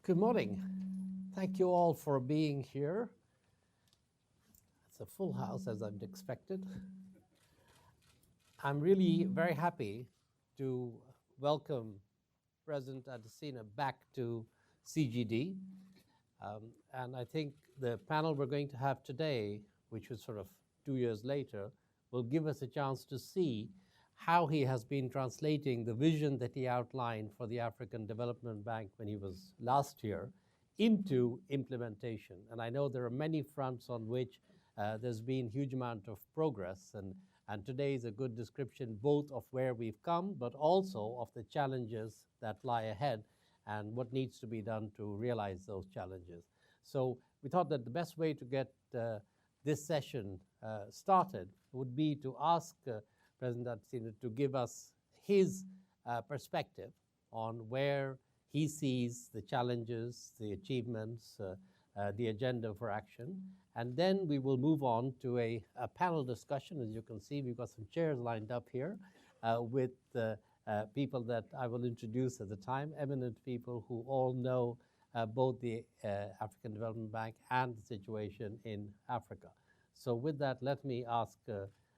Good morning. Thank you all for being here. It's a full house, as I'd expected. I'm really very happy to welcome President Adesina back to CGD. And I think the panel we're going to have today, which was sort of 2 years later, will give us a chance to see how he has been translating the vision that he outlined for the African Development Bank when he was last here into implementation. And I know there are many fronts on which there's been huge amount of progress, and today is a good description both of where we've come, but also of the challenges that lie ahead and what needs to be done to realize those challenges. So we thought that the best way to get this session started would be to ask President Adesina to give us his perspective on where he sees the challenges, the achievements, the agenda for action. And then we will move on to a panel discussion. As you can see, we've got some chairs lined up here with people that I will introduce at the time, eminent people who all know both the African Development Bank and the situation in Africa. So with that, let me ask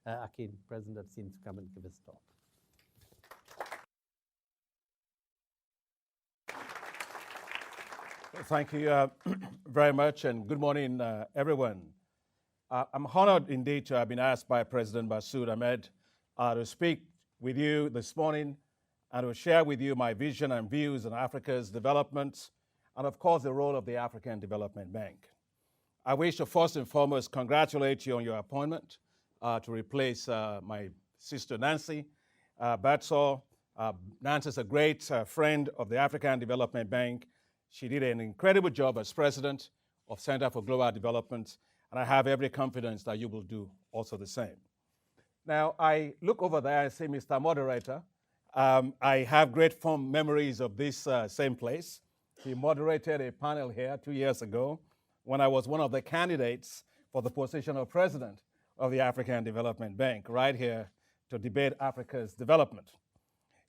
Akin, President Adesina, to come and give his talk. Thank you very much, and good morning, everyone. I'm honored indeed to have been asked by President Massoud Ahmed to speak with you this morning and to share with you my vision and views on Africa's development and, of course, the role of the African Development Bank. I wish to first and foremost congratulate you on your appointment to replace my sister Nancy Batsall. Nancy is a great friend of the African Development Bank. She did an incredible job as president of Center for Global Development, and I have every confidence that you will do also the same. Now, I look over there and say, Mr. Moderator, I have great fond memories of this same place. He moderated a panel here 2 years ago when I was one of the candidates for the position of president of the African Development Bank, right here to debate Africa's development.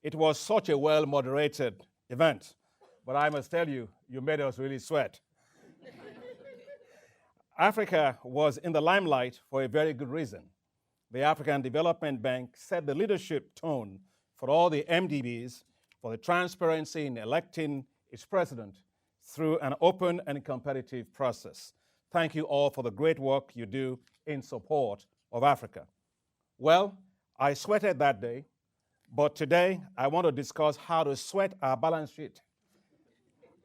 It was such a well-moderated event, but I must tell you, you made us really sweat. Africa was in the limelight for a very good reason. The African Development Bank set the leadership tone for all the MDBs for the transparency in electing its president through an open and competitive process. Thank you all for the great work you do in support of Africa. Well, I sweated that day, but today I want to discuss how to sweat our balance sheet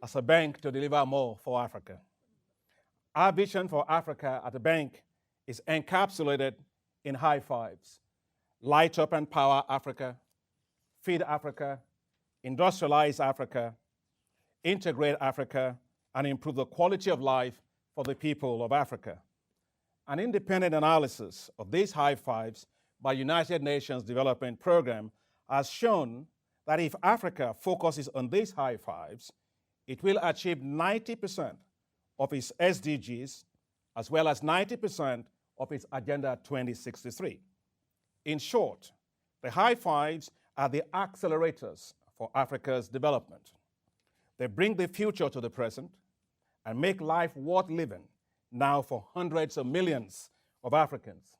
as a bank to deliver more for Africa. Our vision for Africa at the bank is encapsulated in high fives: light up and power Africa, feed Africa, industrialize Africa, integrate Africa, and improve the quality of life for the people of Africa. An independent analysis of these high fives by United Nations Development Program has shown that if Africa focuses on these high fives, it will achieve 90% of its SDGs as well as 90% of its Agenda 2063. In short, the high fives are the accelerators for Africa's development. They bring the future to the present and make life worth living now for hundreds of millions of Africans.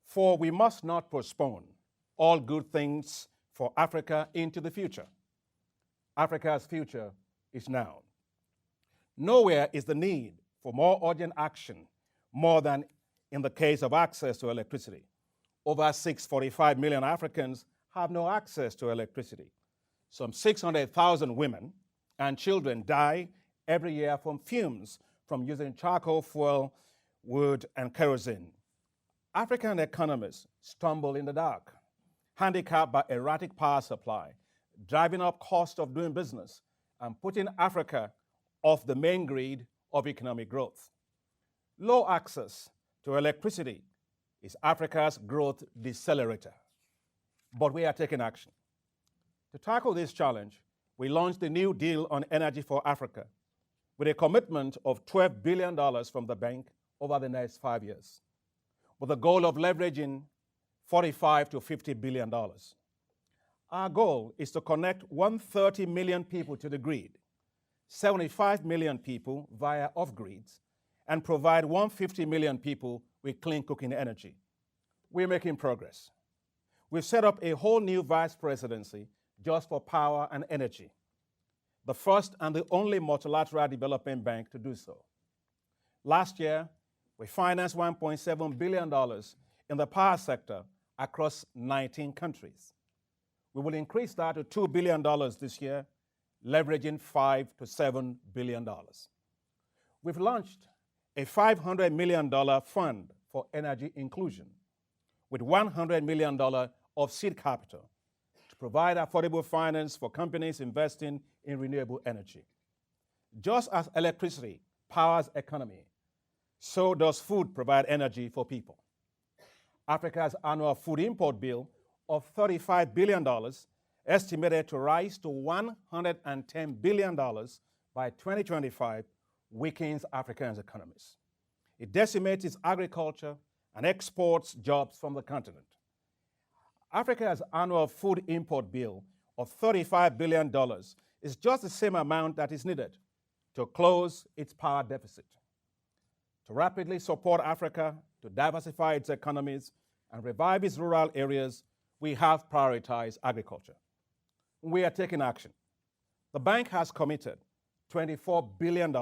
For we must not postpone all good things for Africa into the future. Africa's future is now. Nowhere is the need for more urgent action more than in the case of access to electricity. Over 645 million Africans have no access to electricity. Some 600,000 women and children die every year from fumes from using charcoal fuel, wood, and kerosene. African economies stumble in the dark, handicapped by erratic power supply, driving up cost of doing business, and putting Africa off the main grid of economic growth. Low access to electricity is Africa's growth decelerator, but we are taking action. To tackle this challenge, we launched the New Deal on Energy for Africa with a commitment of $12 billion from the bank over the next 5 years, with the goal of leveraging $45 to $50 billion. Our goal is to connect 130 million people to the grid, 75 million people via off-grids, and provide 150 million people with clean cooking energy. We're making progress. We've set up a whole new vice presidency just for power and energy, the first and the only multilateral development bank to do so. Last year, we financed $1.7 billion in the power sector across 19 countries. We will increase that to $2 billion this year, leveraging $5 to $7 billion. We've launched a $500 million fund for energy inclusion with $100 million of seed capital to provide affordable finance for companies investing in renewable energy. Just as electricity powers economy, so does food provide energy for people. Africa's annual food import bill of $35 billion, estimated to rise to $110 billion by 2025, weakens Africa's economies. It decimates its agriculture and exports jobs from the continent. Africa's annual food import bill of $35 billion is just the same amount that is needed to close its power deficit. To rapidly support Africa, to diversify its economies, and revive its rural areas, we have prioritized agriculture. We are taking action. The bank has committed $24 billion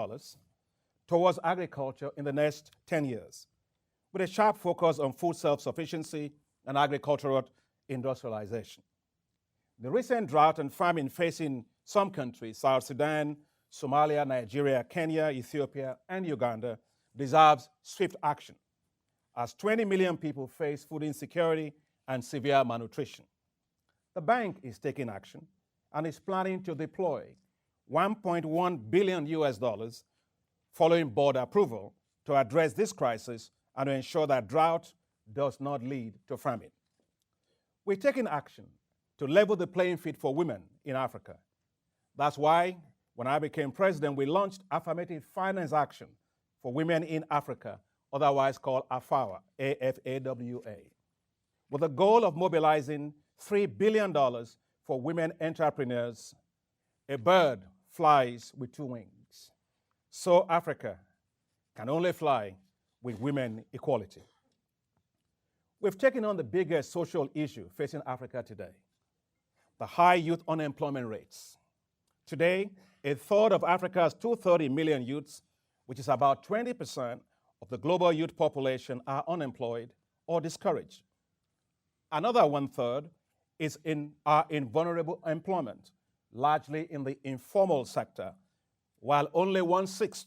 towards agriculture in the next 10 years, with a sharp focus on food self-sufficiency and agricultural industrialization. The recent drought and famine facing some countries, South Sudan, Somalia, Nigeria, Kenya, Ethiopia, and Uganda, deserves swift action, as 20 million people face food insecurity and severe malnutrition. The bank is taking action and is planning to deploy $1.1 billion following board approval to address this crisis and to ensure that drought does not lead to famine. We're taking action to level the playing field for women in Africa. That's why, when I became president, we launched Affirmative Finance Action for Women in Africa, otherwise called AFAWA, A-F-A-W-A, with the goal of mobilizing $3 billion for women entrepreneurs. A bird flies with two wings. So Africa can only fly with women equality. We've taken on the biggest social issue facing Africa today, the high youth unemployment rates. Today, a third of Africa's 230 million youths, which is about 20% of the global youth population, are unemployed or discouraged. Another one-third are in vulnerable employment, largely in the informal sector, while only 1/6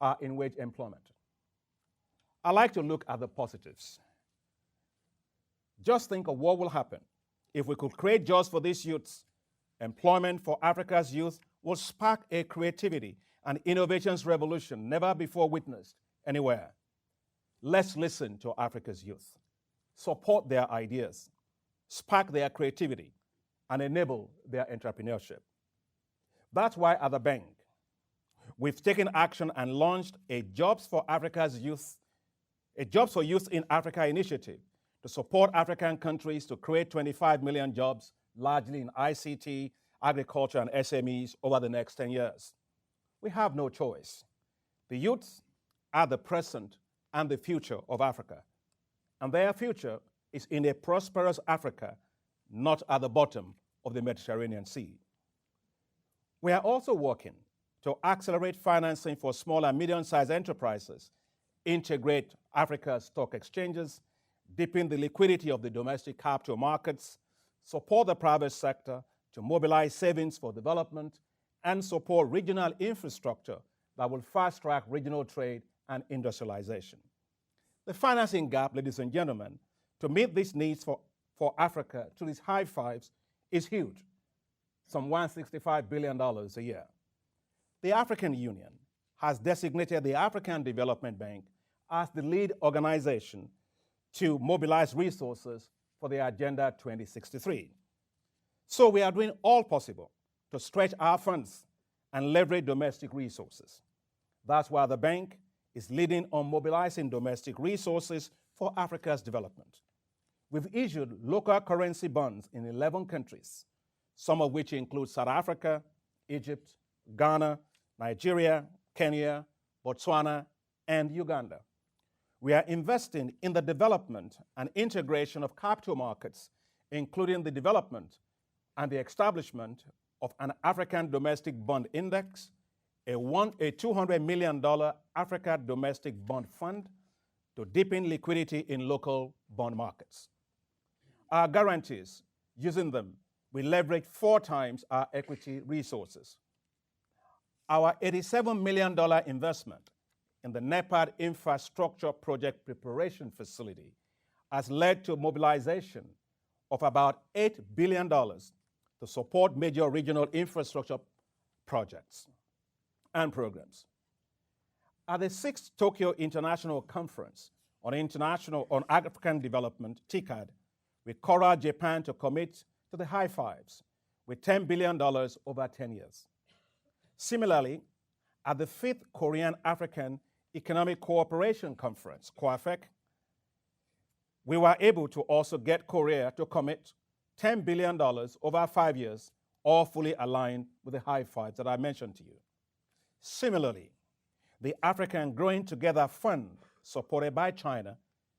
are in wage employment. I like to look at the positives. Just think of what will happen if we could create jobs for these youths. Employment for Africa's youth will spark a creativity and innovations revolution never before witnessed anywhere. Let's listen to Africa's youth, support their ideas, spark their creativity, and enable their entrepreneurship. That's why at the bank, we've taken action and launched a Jobs for Youth in Africa initiative to support African countries to create 25 million jobs, largely in ICT, agriculture, and SMEs over the next 10 years. We have no choice. The youths are the present and the future of Africa, and their future is in a prosperous Africa, not at the bottom of the Mediterranean Sea. We are also working to accelerate financing for small and medium-sized enterprises, integrate Africa's stock exchanges, deepen the liquidity of the domestic capital markets, support the private sector to mobilize savings for development, and support regional infrastructure that will fast-track regional trade and industrialization. The financing gap, ladies and gentlemen, to meet these needs for Africa to these high fives is huge, some $165 billion a year. The African Union has designated the African Development Bank as the lead organization to mobilize resources for the Agenda 2063. So we are doing all possible to stretch our funds and leverage domestic resources. That's why the bank is leading on mobilizing domestic resources for Africa's development. We've issued local currency bonds in 11 countries, some of which include South Africa, Egypt, Ghana, Nigeria, Kenya, Botswana, and Uganda. We are investing in the development and integration of capital markets, including the development and the establishment of an African Domestic Bond Index, a $200 million Africa Domestic Bond Fund to deepen liquidity in local bond markets. Our guarantees, using them, we leverage 4 times our equity resources. Our $87 million investment in the NEPAD Infrastructure Project Preparation Facility has led to mobilization of about $8 billion to support major regional infrastructure projects and programs. At the 6th Tokyo International Conference on African Development, TICAD, we called Japan to commit to the high fives with $10 billion over 10 years. Similarly, at the 5th Korean African Economic Cooperation Conference, KOAFEC, we were able to also get Korea to commit $10 billion over 5 years, all fully aligned with the high fives that I mentioned to you. Similarly, the African Growing Together Fund, supported by China,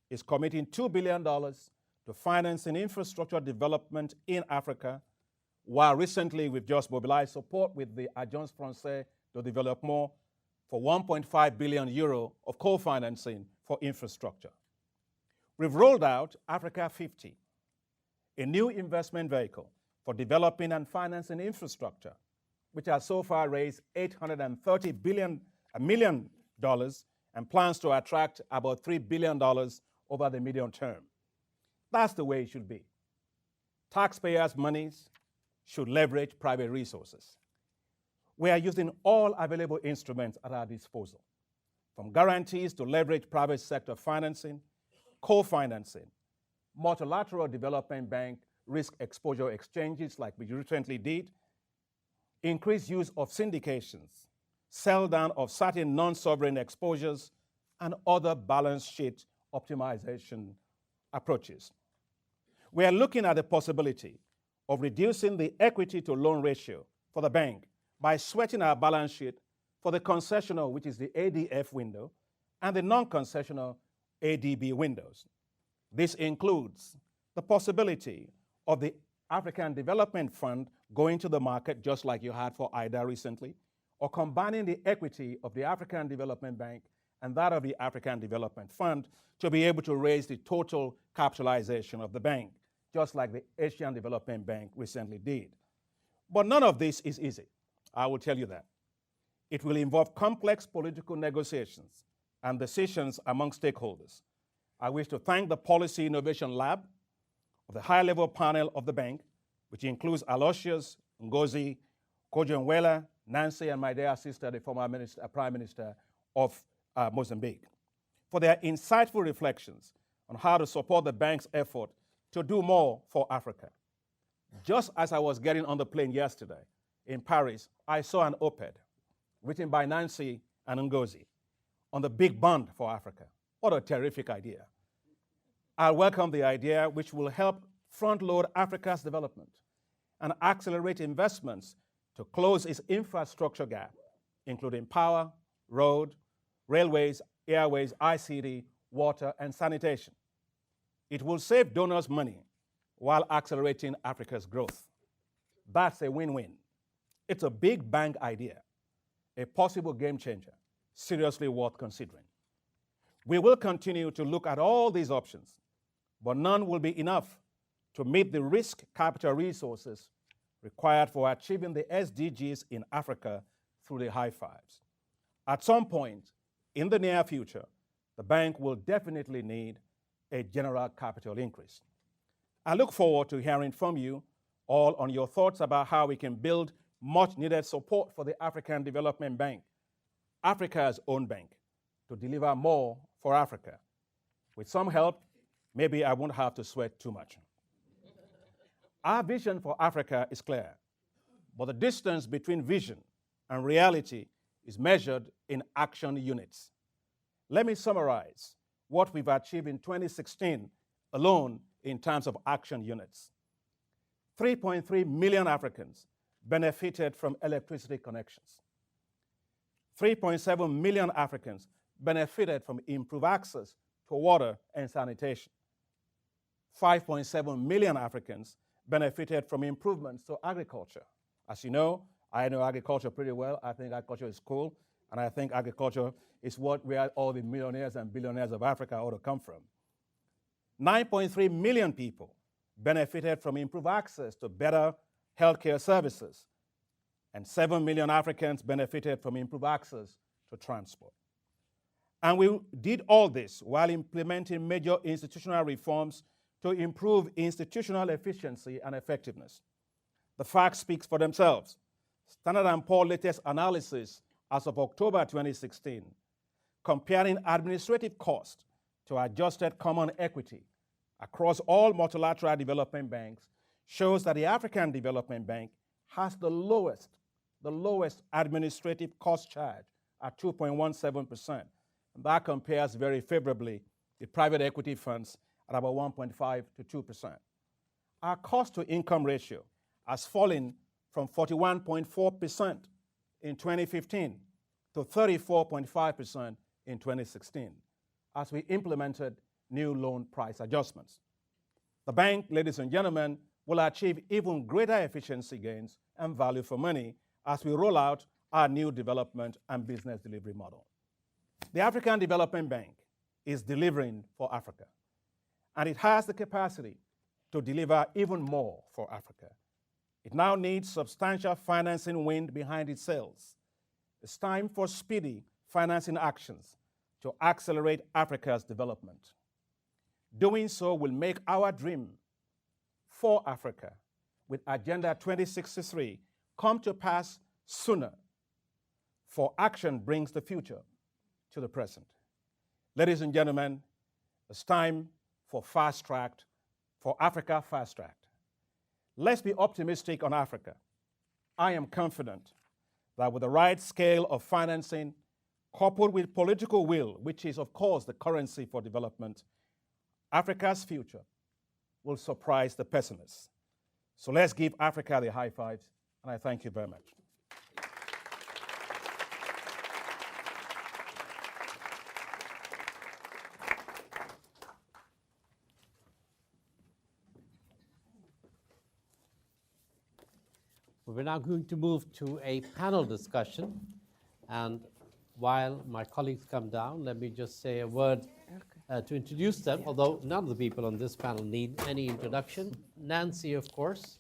is committing $2 billion to financing infrastructure development in Africa, while recently we've just mobilized support with the Agence Française de Développement for 1.5 billion euro of co-financing for infrastructure. We've rolled out Africa 50, a new investment vehicle for developing and financing infrastructure, which has so far raised $830 million and plans to attract about $3 billion over the medium term. That's the way it should be. Taxpayers' monies should leverage private resources. We are using all available instruments at our disposal, from guarantees to leverage private sector financing, co-financing, multilateral development bank risk exposure exchanges like we recently did, increased use of syndications, sell down of certain non-sovereign exposures, and other balance sheet optimization approaches. We are looking at the possibility of reducing the equity to loan ratio for the bank by sweating our balance sheet for the concessional, which is the ADF window, and the non-concessional ADB windows. This includes the possibility of the African Development Fund going to the market, just like you had for IDA recently, or combining the equity of the African Development Bank and that of the African Development Fund to be able to raise the total capitalization of the bank, just like the Asian Development Bank recently did. But none of this is easy, I will tell you that. It will involve complex political negotiations and decisions among stakeholders. I wish to thank the Policy Innovation Lab of the high-level panel of the bank, which includes Aloysius, Ngozi, Kojo-Nwela, Nancy, and my dear sister, the former Prime Minister of Mozambique, for their insightful reflections on how to support the bank's effort to do more for Africa. Just as I was getting on the plane yesterday in Paris, I saw an op-ed written by Nancy and Ngozi on the big bond for Africa. What a terrific idea. I welcome the idea, which will help front-load Africa's development and accelerate investments to close its infrastructure gap, including power, road, railways, airways, ICT, water, and sanitation. It will save donors money while accelerating Africa's growth. That's a win-win. It's a big bang idea, a possible game changer, seriously worth considering. We will continue to look at all these options, but none will be enough to meet the risk capital resources required for achieving the SDGs in Africa through the high fives. At some point in the near future, the bank will definitely need a general capital increase. I look forward to hearing from you all on your thoughts about how we can build much needed support for the African Development Bank, Africa's own bank, to deliver more for Africa. With some help, maybe I won't have to sweat too much. Our vision for Africa is clear, but the distance between vision and reality is measured in action units. Let me summarize what we've achieved in 2016 alone in terms of action units. 3.3 million Africans benefited from electricity connections. 3.7 million Africans benefited from improved access to water and sanitation. 5.7 million Africans benefited from improvements to agriculture. As you know, I know agriculture pretty well. I think agriculture is cool, and I think agriculture is where all the millionaires and billionaires of Africa ought to come from. 9.3 million people benefited from improved access to better healthcare services, and 7 million Africans benefited from improved access to transport. And we did all this while implementing major institutional reforms to improve institutional efficiency and effectiveness. The facts speak for themselves. Standard & Poor's latest analysis as of October 2016, comparing administrative cost to adjusted common equity across all multilateral development banks, shows that the African Development Bank has the lowest administrative cost charge at 2.17%. And that compares very favorably with private equity funds at about 1.5 to 2%. Our cost-to-income ratio has fallen from 41.4% in 2015 to 34.5% in 2016 as we implemented new loan price adjustments. The bank, ladies and gentlemen, will achieve even greater efficiency gains and value for money as we roll out our new development and business delivery model. The African Development Bank is delivering for Africa, and it has the capacity to deliver even more for Africa. It now needs substantial financing wind behind its sails. It's time for speedy financing actions to accelerate Africa's development. Doing so will make our dream for Africa with Agenda 2063 come to pass sooner, for action brings the future to the present. Ladies and gentlemen, it's time for Africa Fast Tracked. Let's be optimistic on Africa. I am confident that with the right scale of financing, coupled with political will, which is, of course, the currency for development, Africa's future will surprise the pessimists. So let's give Africa the high fives, and I thank you very much. We're now going to move to a panel discussion. And while my colleagues come down, let me just say a word to introduce them, although none of the people on this panel need any introduction. Nancy, of course,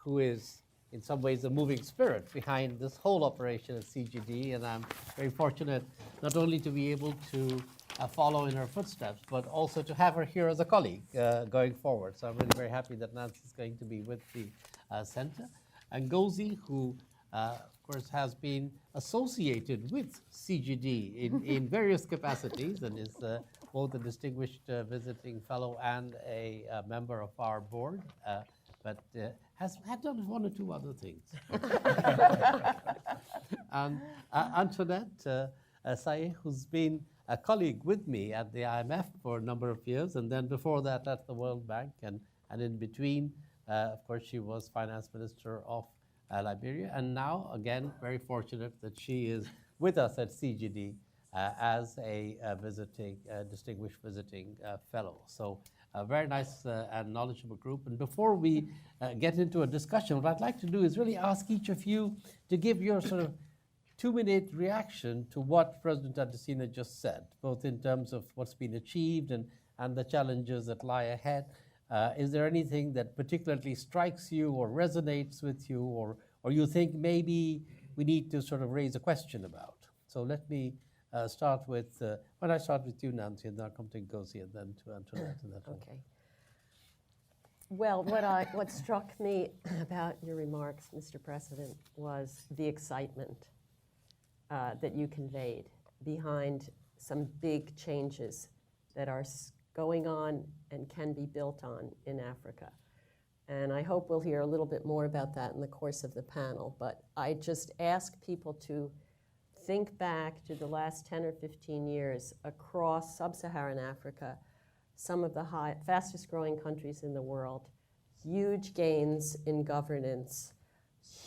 who is in some ways the moving spirit behind this whole operation at CGD, and I'm very fortunate not only to be able to follow in her footsteps, but also to have her here as a colleague going forward. So I'm really very happy that Nancy is going to be with the center. And Ngozi, who of course has been associated with CGD in various capacities and is both a distinguished visiting fellow and a member of our board, but has done one or two other things. And Antoinette Saye, who's been a colleague with me at the IMF for a number of years, and then before that at the World Bank, and in between, of course, she was finance minister of Liberia, and now, again, very fortunate that she is with us at CGD as a distinguished visiting fellow. So a very nice and knowledgeable group. And before we get into a discussion, what I'd like to do is really ask each of you to give your sort of 2-minute reaction to what President Adesina just said, both in terms of what's been achieved and the challenges that lie ahead. Is there anything that particularly strikes you or resonates with you, or you think maybe we need to sort of raise a question about? So let me start with, when I start with you, Nancy, and then I'll come to Ngozi, and then to Antoinette. And that Okay. Well, what struck me about your remarks, Mr. President, was the excitement that you conveyed behind some big changes that are going on and can be built on in Africa. And I hope we'll hear a little bit more about that in the course of the panel. But I just ask people to think back to the last 10 or 15 years across sub-Saharan Africa, some of the fastest growing countries in the world, huge gains in governance,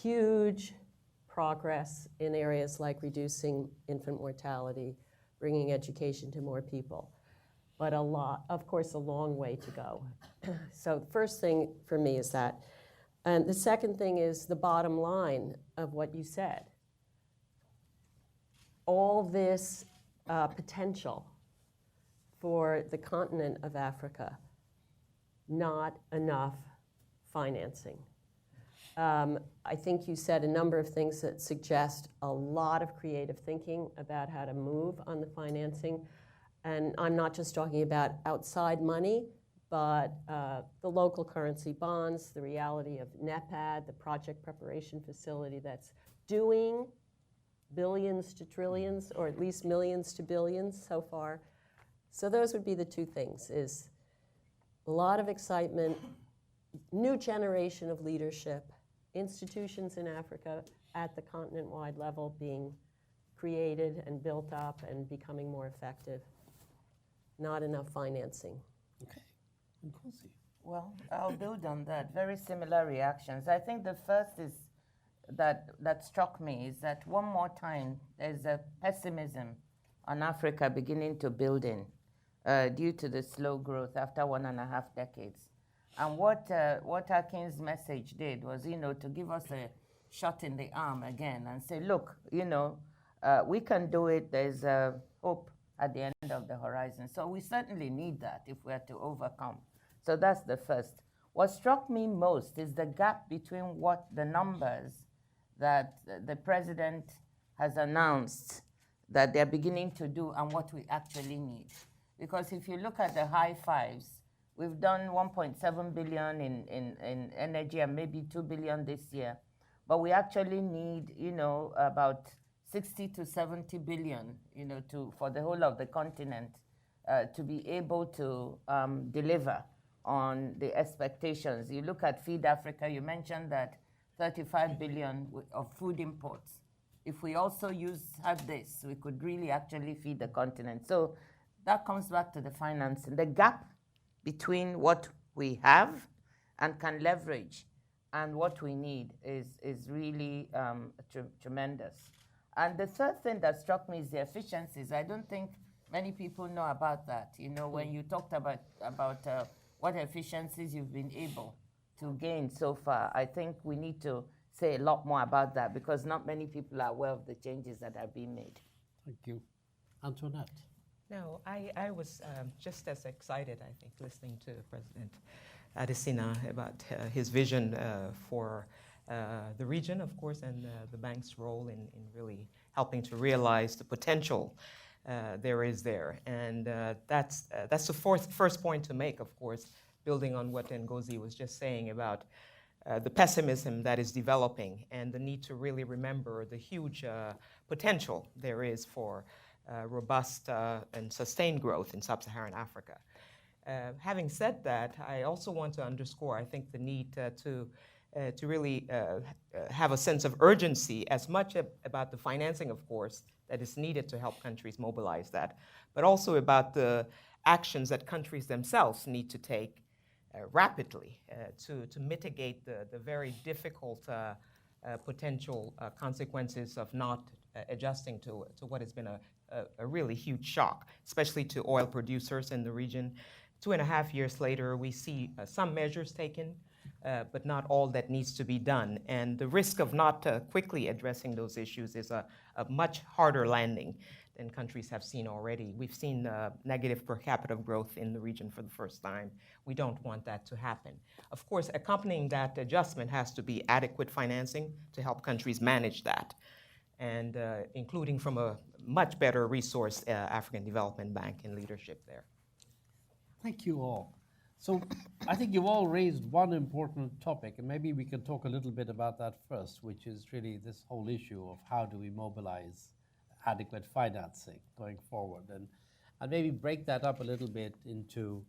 huge progress in areas like reducing infant mortality, bringing education to more people, but of course, a long way to go. So the first thing for me is that. And the second thing is the bottom line of what you said. All this potential for the continent of Africa, not enough financing. I think you said a number of things that suggest a lot of creative thinking about how to move on the financing. And I'm not just talking about outside money, but the local currency bonds, the reality of NEPAD, the project preparation facility that's doing billions to trillions, or at least millions to billions so far. So those would be the two things, is a lot of excitement, new generation of leadership, institutions in Africa at the continent-wide level being created and built up and becoming more effective. Not enough financing. Okay. Nkosi. Well, I'll build on that. Very similar reactions. I think the first is that struck me is that one more time there's a pessimism on Africa beginning to build in due to the slow growth after 1.5 decades. And what Akin's message did was, to give us a shot in the arm again and say, look, we can do it. There's hope at the end of the horizon. So we certainly need that if we are to overcome. So that's the first. What struck me most is the gap between what the numbers that the president has announced that they're beginning to do and what we actually need. Because if you look at the high fives, we've done 1.7 billion in energy and maybe 2 billion this year. But we actually need, about 60 to 70 billion, for the whole of the continent to be able to deliver on the expectations. You look at Feed Africa, you mentioned that 35 billion of food imports. If we also had this, we could really actually feed the continent. So that comes back to the financing. The gap between what we have and can leverage and what we need is really tremendous. And the third thing that struck me is the efficiencies. I don't think many people know about that. When you talked about what efficiencies you've been able to gain so far, I think we need to say a lot more about that because not many people are aware of the changes that are being made. Thank you. Antoinette. No, I was just as excited, I think, listening to President Adesina about his vision for the region, of course, and the bank's role in really helping to realize the potential there is there. And that's the first point to make, of course, building on what Ngozi was just saying about the pessimism that is developing and the need to really remember the huge potential there is for robust and sustained growth in sub-Saharan Africa. Having said that, I also want to underscore, I think, the need to really have a sense of urgency as much about the financing, of course, that is needed to help countries mobilize that, but also about the actions that countries themselves need to take rapidly to mitigate the very difficult potential consequences of not adjusting to what has been a really huge shock, especially to oil producers in the region. 2.5 years later, we see some measures taken, but not all that needs to be done. And the risk of not quickly addressing those issues is a much harder landing than countries have seen already. We've seen negative per capita growth in the region for the first time. We don't want that to happen. Of course, accompanying that adjustment has to be adequate financing to help countries manage that, and including from a much better resourced African Development Bank and leadership there. Thank you all. So I think you've all raised one important topic, and maybe we can talk a little bit about that first, which is really this whole issue of how do we mobilize adequate financing going forward, and maybe break that up a little bit into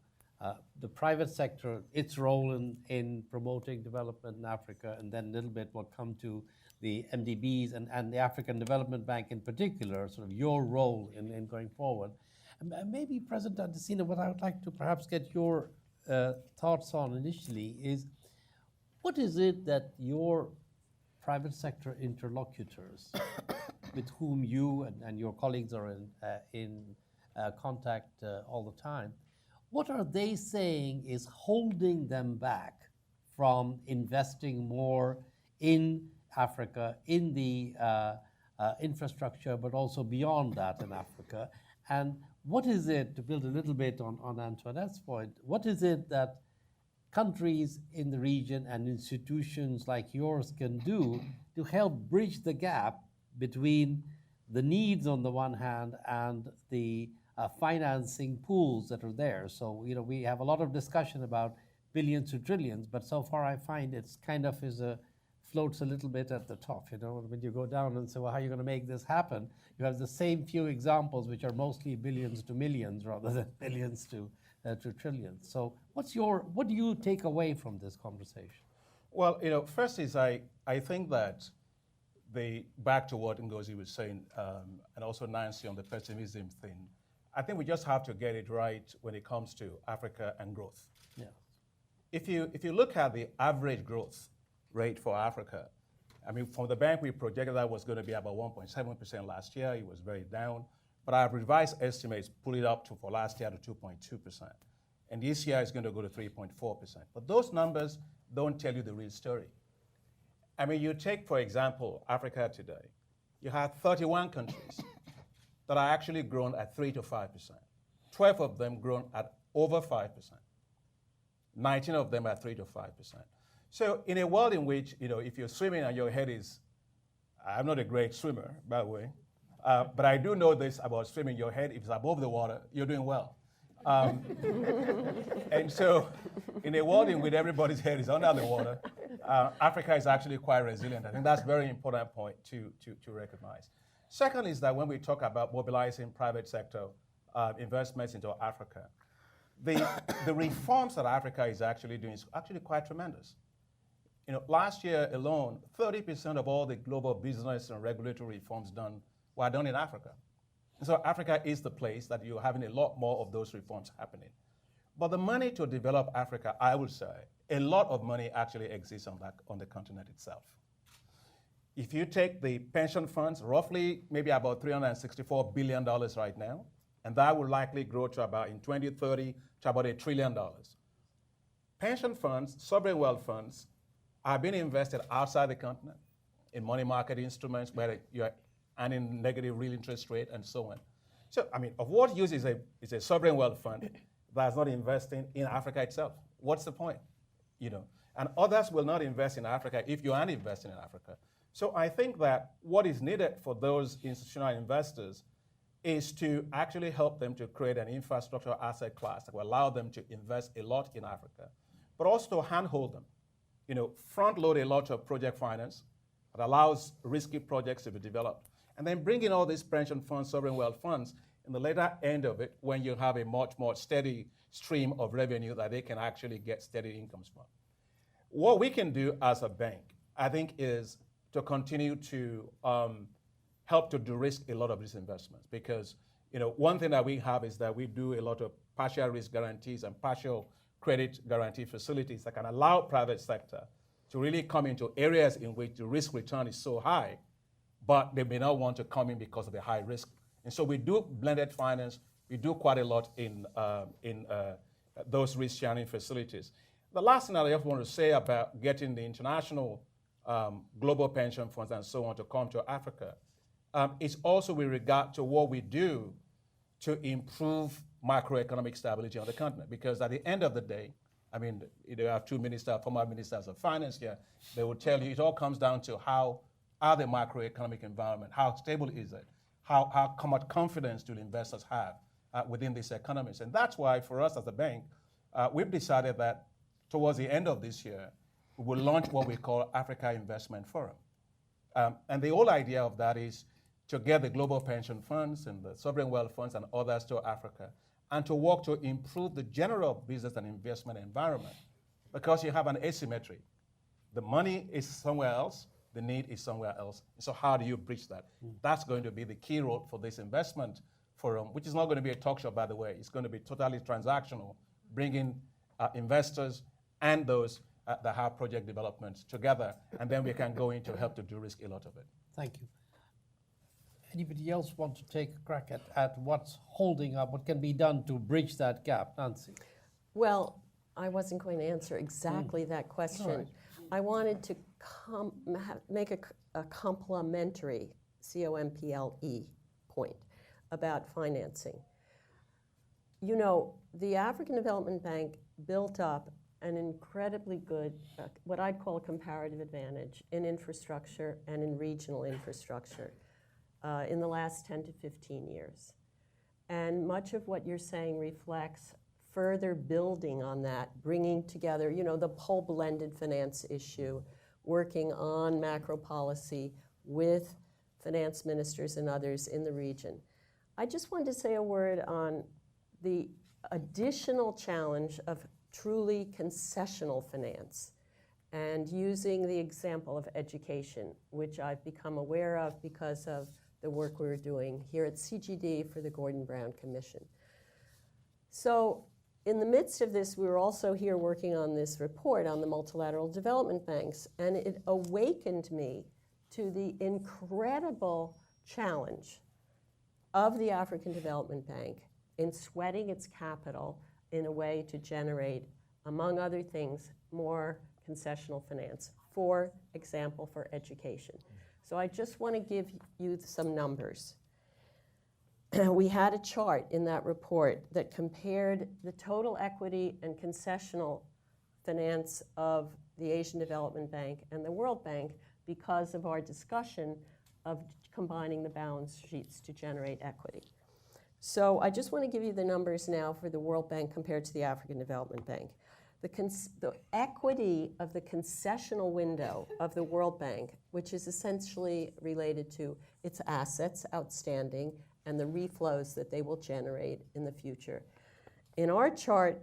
the private sector, its role in promoting development in Africa, and then a little bit what come to the MDBs and the African Development Bank in particular, sort of your role in going forward. And maybe President Adesina, what I would like to perhaps get your thoughts on initially is, what is it that your private sector interlocutors with whom you and your colleagues are in contact all the time, what are they saying is holding them back from investing more in Africa, in the infrastructure, but also beyond that in Africa? And what is it, to build a little bit on Antoinette's point, what is it that countries in the region and institutions like yours can do to help bridge the gap between the needs on the one hand and the financing pools that are there? So, we have a lot of discussion about billions to trillions, but so far I find it's kind of floats a little bit at the top. When you go down and say, well, how are you going to make this happen? You have the same few examples, which are mostly billions to millions rather than billions to trillions. So what do you take away from this conversation? Well, first is I think that back to what Ngozi was saying, and also Nancy on the pessimism thing, I think we just have to get it right when it comes to Africa and growth. Yeah. If you look at the average growth rate for Africa, I mean, from the bank, we projected that was going to be about 1.7% last year. It was very down. But our revised estimates pull it up for last year to 2.2%. And this year is going to go to 3.4%. But those numbers don't tell you the real story. I mean, you take, for example, Africa today. You have 31 countries that are actually grown at 3 to 5%. 12 of them grown at over 5%. 19 of them at 3 to 5%. So in a world in which, if you're swimming and your head is, I'm not a great swimmer, by the way, but I do know this about swimming. Your head, if it's above the water, you're doing well. And so in a world in which everybody's head is under the water, Africa is actually quite resilient. I think that's a very important point to recognize. Second is that when we talk about mobilizing private sector investments into Africa, the reforms that Africa is actually doing is actually quite tremendous. Last year alone, 30% of all the global business and regulatory reforms were done in Africa. And so Africa is the place that you're having a lot more of those reforms happening. But the money to develop Africa, I would say, a lot of money actually exists on the continent itself. If you take the pension funds, roughly maybe about $364 billion right now, and that will likely grow to about, in 2030, to about $1 trillion. Pension funds, sovereign wealth funds, are being invested outside the continent in money market instruments where you're earning negative real interest rate and so on. So, I mean, of what use is a sovereign wealth fund that's not investing in Africa itself? What's the point? And others will not invest in Africa if you aren't investing in Africa. So I think that what is needed for those institutional investors is to actually help them to create an infrastructure asset class that will allow them to invest a lot in Africa, but also to handhold them. Front load a lot of project finance that allows risky projects to be developed. And then bring in all these pension funds, sovereign wealth funds, in the later end of it, when you have a much more steady stream of revenue that they can actually get steady incomes from. What we can do as a bank, I think, is to continue to help to de-risk a lot of these investments. Because one thing that we have is that we do a lot of partial risk guarantees and partial credit guarantee facilities that can allow private sector to really come into areas in which the risk return is so high, but they may not want to come in because of the high risk. And so we do blended finance. We do quite a lot in those risk sharing facilities. The last thing that I just want to say about getting the international global pension funds and so on to come to Africa is also with regard to what we do to improve macroeconomic stability on the continent. Because at the end of the day, I mean, you have two former ministers of finance here, they will tell you it all comes down to how are the macroeconomic environment, how stable is it, how much confidence do the investors have within these economies. And that's why for us as a bank, we've decided that towards the end of this year, we will launch what we call Africa Investment Forum. And the whole idea of that is to get the global pension funds and the sovereign wealth funds and others to Africa, and to work to improve the general business and investment environment, because you have an asymmetry. The money is somewhere else, the need is somewhere else. So how do you bridge that? That's going to be the key role for this investment forum, which is not going to be a talk show, by the way. It's going to be totally transactional, bringing investors and those that have project developments together, and then we can go into help to de-risk a lot of it. Thank you. Anybody else want to take a crack at what's holding up, what can be done to bridge that gap? Nancy? Well, I wasn't going to answer exactly that question. All right. I wanted to make a complementary, COMPLE point about financing. You know, the African Development Bank built up an incredibly good, what I'd call a comparative advantage in infrastructure and in regional infrastructure in the last 10 to 15 years. And much of what you're saying reflects further building on that, bringing together, you know, the whole blended finance issue, working on macro policy with finance ministers and others in the region. I just wanted to say a word on the additional challenge of truly concessional finance and using the example of education, which I've become aware of because of the work we were doing here at CGD for the Gordon Brown Commission. So in the midst of this, we were also here working on this report on the multilateral development banks, and it awakened me to the incredible challenge of the African Development Bank in sweating its capital in a way to generate, among other things, more concessional finance, for example, for education. So I just want to give you some numbers. We had a chart in that report that compared the total equity and concessional finance of the Asian Development Bank and the World Bank because of our discussion of combining the balance sheets to generate equity. So I just want to give you the numbers now for the World Bank compared to the African Development Bank. The equity of the concessional window of the World Bank, which is essentially related to its assets outstanding and the reflows that they will generate in the future, in our chart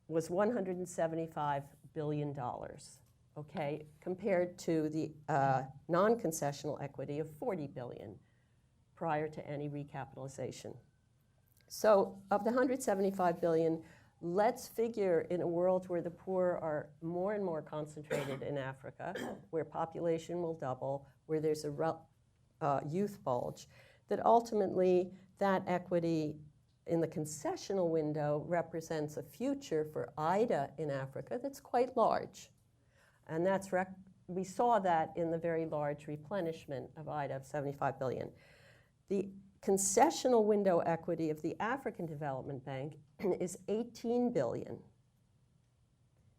was $175 billion, okay, compared to the non-concessional equity of $40 billion prior to any recapitalization. So of the $175 billion, let's figure in a world where the poor are more and more concentrated in Africa, where population will double, where there's a youth bulge, that ultimately that equity in the concessional window represents a future for IDA in Africa that's quite large. And that's we saw that in the very large replenishment of IDA of $75 billion. The concessional window equity of the African Development Bank is $18 billion.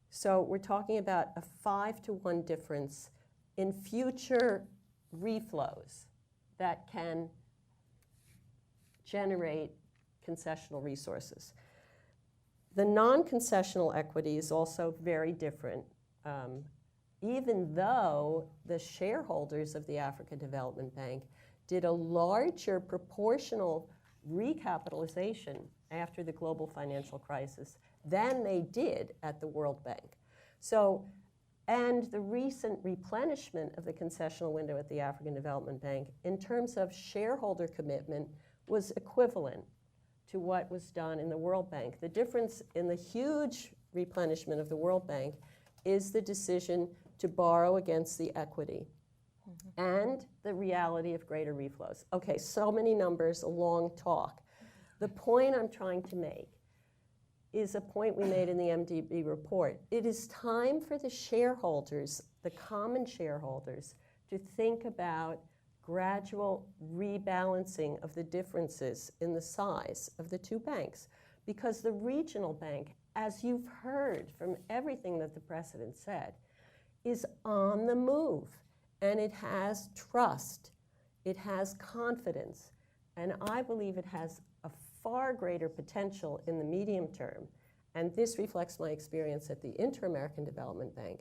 So we're talking about a 5-to-1 difference in future reflows that can generate concessional resources. The non-concessional equity is also very different. Even though the shareholders of the African Development Bank did a larger proportional recapitalization after the global financial crisis than they did at the World Bank. So, and the recent replenishment of the concessional window at the African Development Bank in terms of shareholder commitment was equivalent to what was done in the World Bank. The difference in the huge replenishment of the World Bank is the decision to borrow against the equity and the reality of greater reflows. Okay, so many numbers, a long talk. The point I'm trying to make is a point we made in the MDB report. It is time for the shareholders, the common shareholders, to think about gradual rebalancing of the differences in the size of the two banks. Because the regional bank, as you've heard from everything that the President said, is on the move. And it has trust, it has confidence, and I believe it has a far greater potential in the medium term, and this reflects my experience at the Inter-American Development Bank,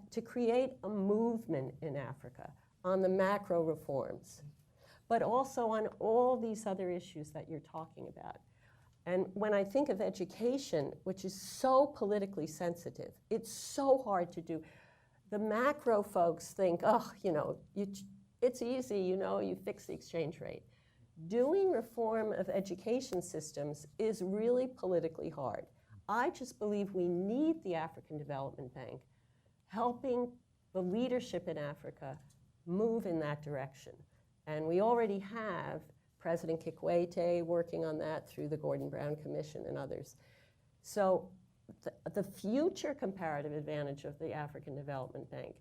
to create a movement in Africa on the macro reforms, but also on all these other issues that you're talking about. And when I think of education, which is so politically sensitive, it's so hard to do. The macro folks think, oh, you know, it's easy, you know, you fix the exchange rate. Doing reform of education systems is really politically hard. I just believe we need the African Development Bank helping the leadership in Africa move in that direction. And we already have President Kikwete working on that through the Gordon Brown Commission and others. So the future comparative advantage of the African Development Bank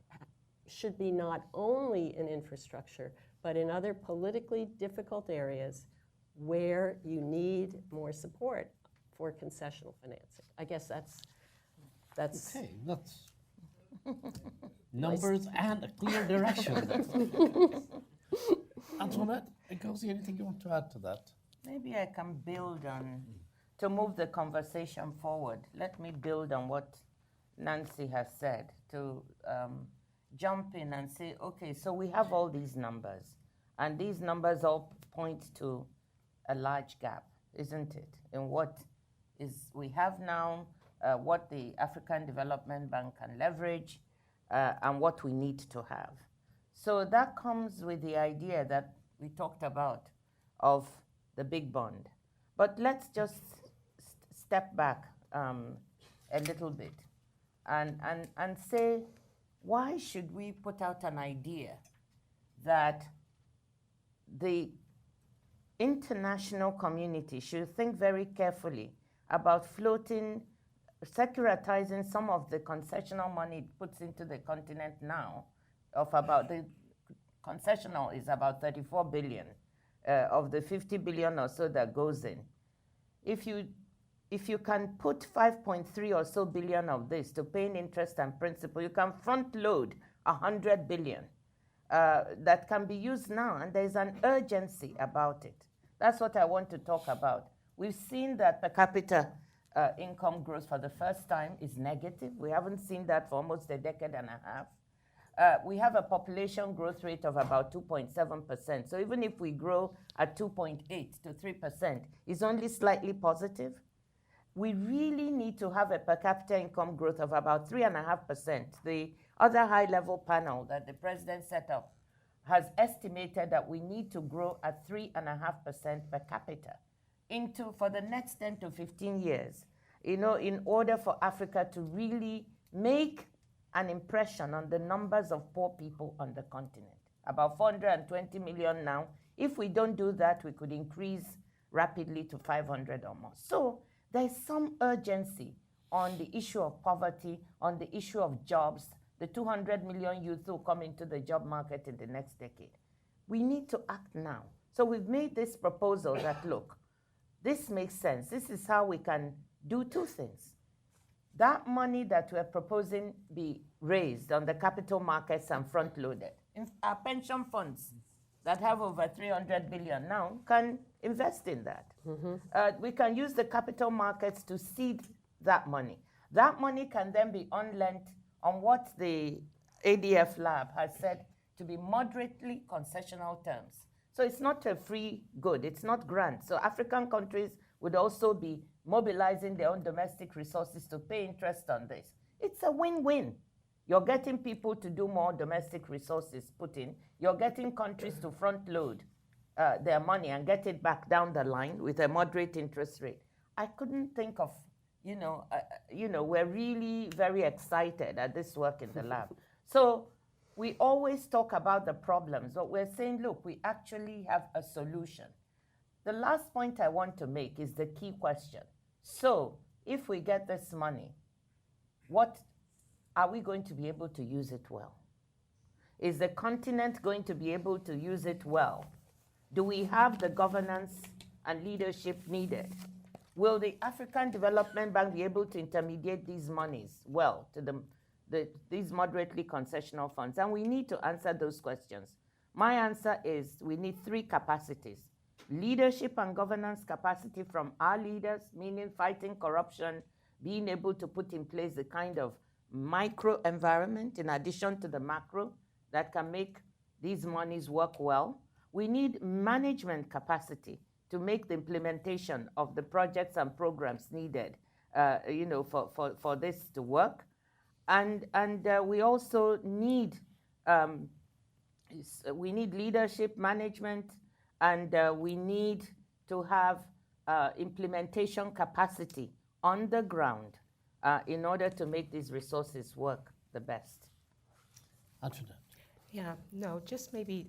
should be not only in infrastructure, but in other politically difficult areas where you need more support for concessional financing. I guess that's Okay, that's numbers and a clear direction. Antoinette, Ngozi, anything you want to add to that? Maybe I can build on, to move the conversation forward. Let me build on what Nancy has said, to jump in and say, okay, so we have all these numbers, and these numbers all point to a large gap, isn't it, in what is we have now, what the African Development Bank can leverage, and what we need to have. So that comes with the idea that we talked about of the big bond. But let's just step back a little bit and say, why should we put out an idea that the international community should think very carefully about securitizing some of the concessional money it puts into the continent now, of about, the concessional is about 34 billion of the 50 billion or so that goes in. If you can put 5.3 or so billion of this to paying interest and principal, you can front load 100 billion that can be used now, and there's an urgency about it. That's what I want to talk about. We've seen that per capita income growth for the first time is negative. We haven't seen that for almost a decade and a half. We have a population growth rate of about 2.7%. So even if we grow at 2.8 to 3%, it's only slightly positive. We really need to have a per capita income growth of about 3.5%. The other high-level panel that the president set up has estimated that we need to grow at 3.5% per capita for the next 10 to 15 years, in order for Africa to really make an impression on the numbers of poor people on the continent. About 420 million now. If we don't do that, we could increase rapidly to 500 or more. So there's some urgency on the issue of poverty, on the issue of jobs, the 200 million youth who come into the job market in the next decade. We need to act now. So we've made this proposal that, look, this makes sense. This is how we can do two things. That money that we're proposing be raised on the capital markets and front-loaded. Our pension funds that have over 300 billion now can invest in that. We can use the capital markets to seed that money. That money can then be unlent on what the ADF lab has said to be moderately concessional terms. So it's not a free good, it's not grant. So African countries would also be mobilizing their own domestic resources to pay interest on this. It's a win-win. You're getting people to do more domestic resources put in. You're getting countries to front load their money and get it back down the line with a moderate interest rate. I couldn't think of, we're really very excited at this work in the lab. So we always talk about the problems, but we're saying, look, we actually have a solution. The last point I want to make is the key question. So if we get this money, what are we going to be able to use it well? Is the continent going to be able to use it well? Do we have the governance and leadership needed? Will the African Development Bank be able to intermediate these monies well to these moderately concessional funds? And we need to answer those questions. My answer is we need three capacities. Leadership and governance capacity from our leaders, meaning fighting corruption, being able to put in place the kind of micro environment in addition to the macro that can make these monies work well. We need management capacity to make the implementation of the projects and programs needed, for this to work. And we also need leadership, management, and we need to have implementation capacity on the ground in order to make these resources work the best. Antoinette. Yeah, no, just maybe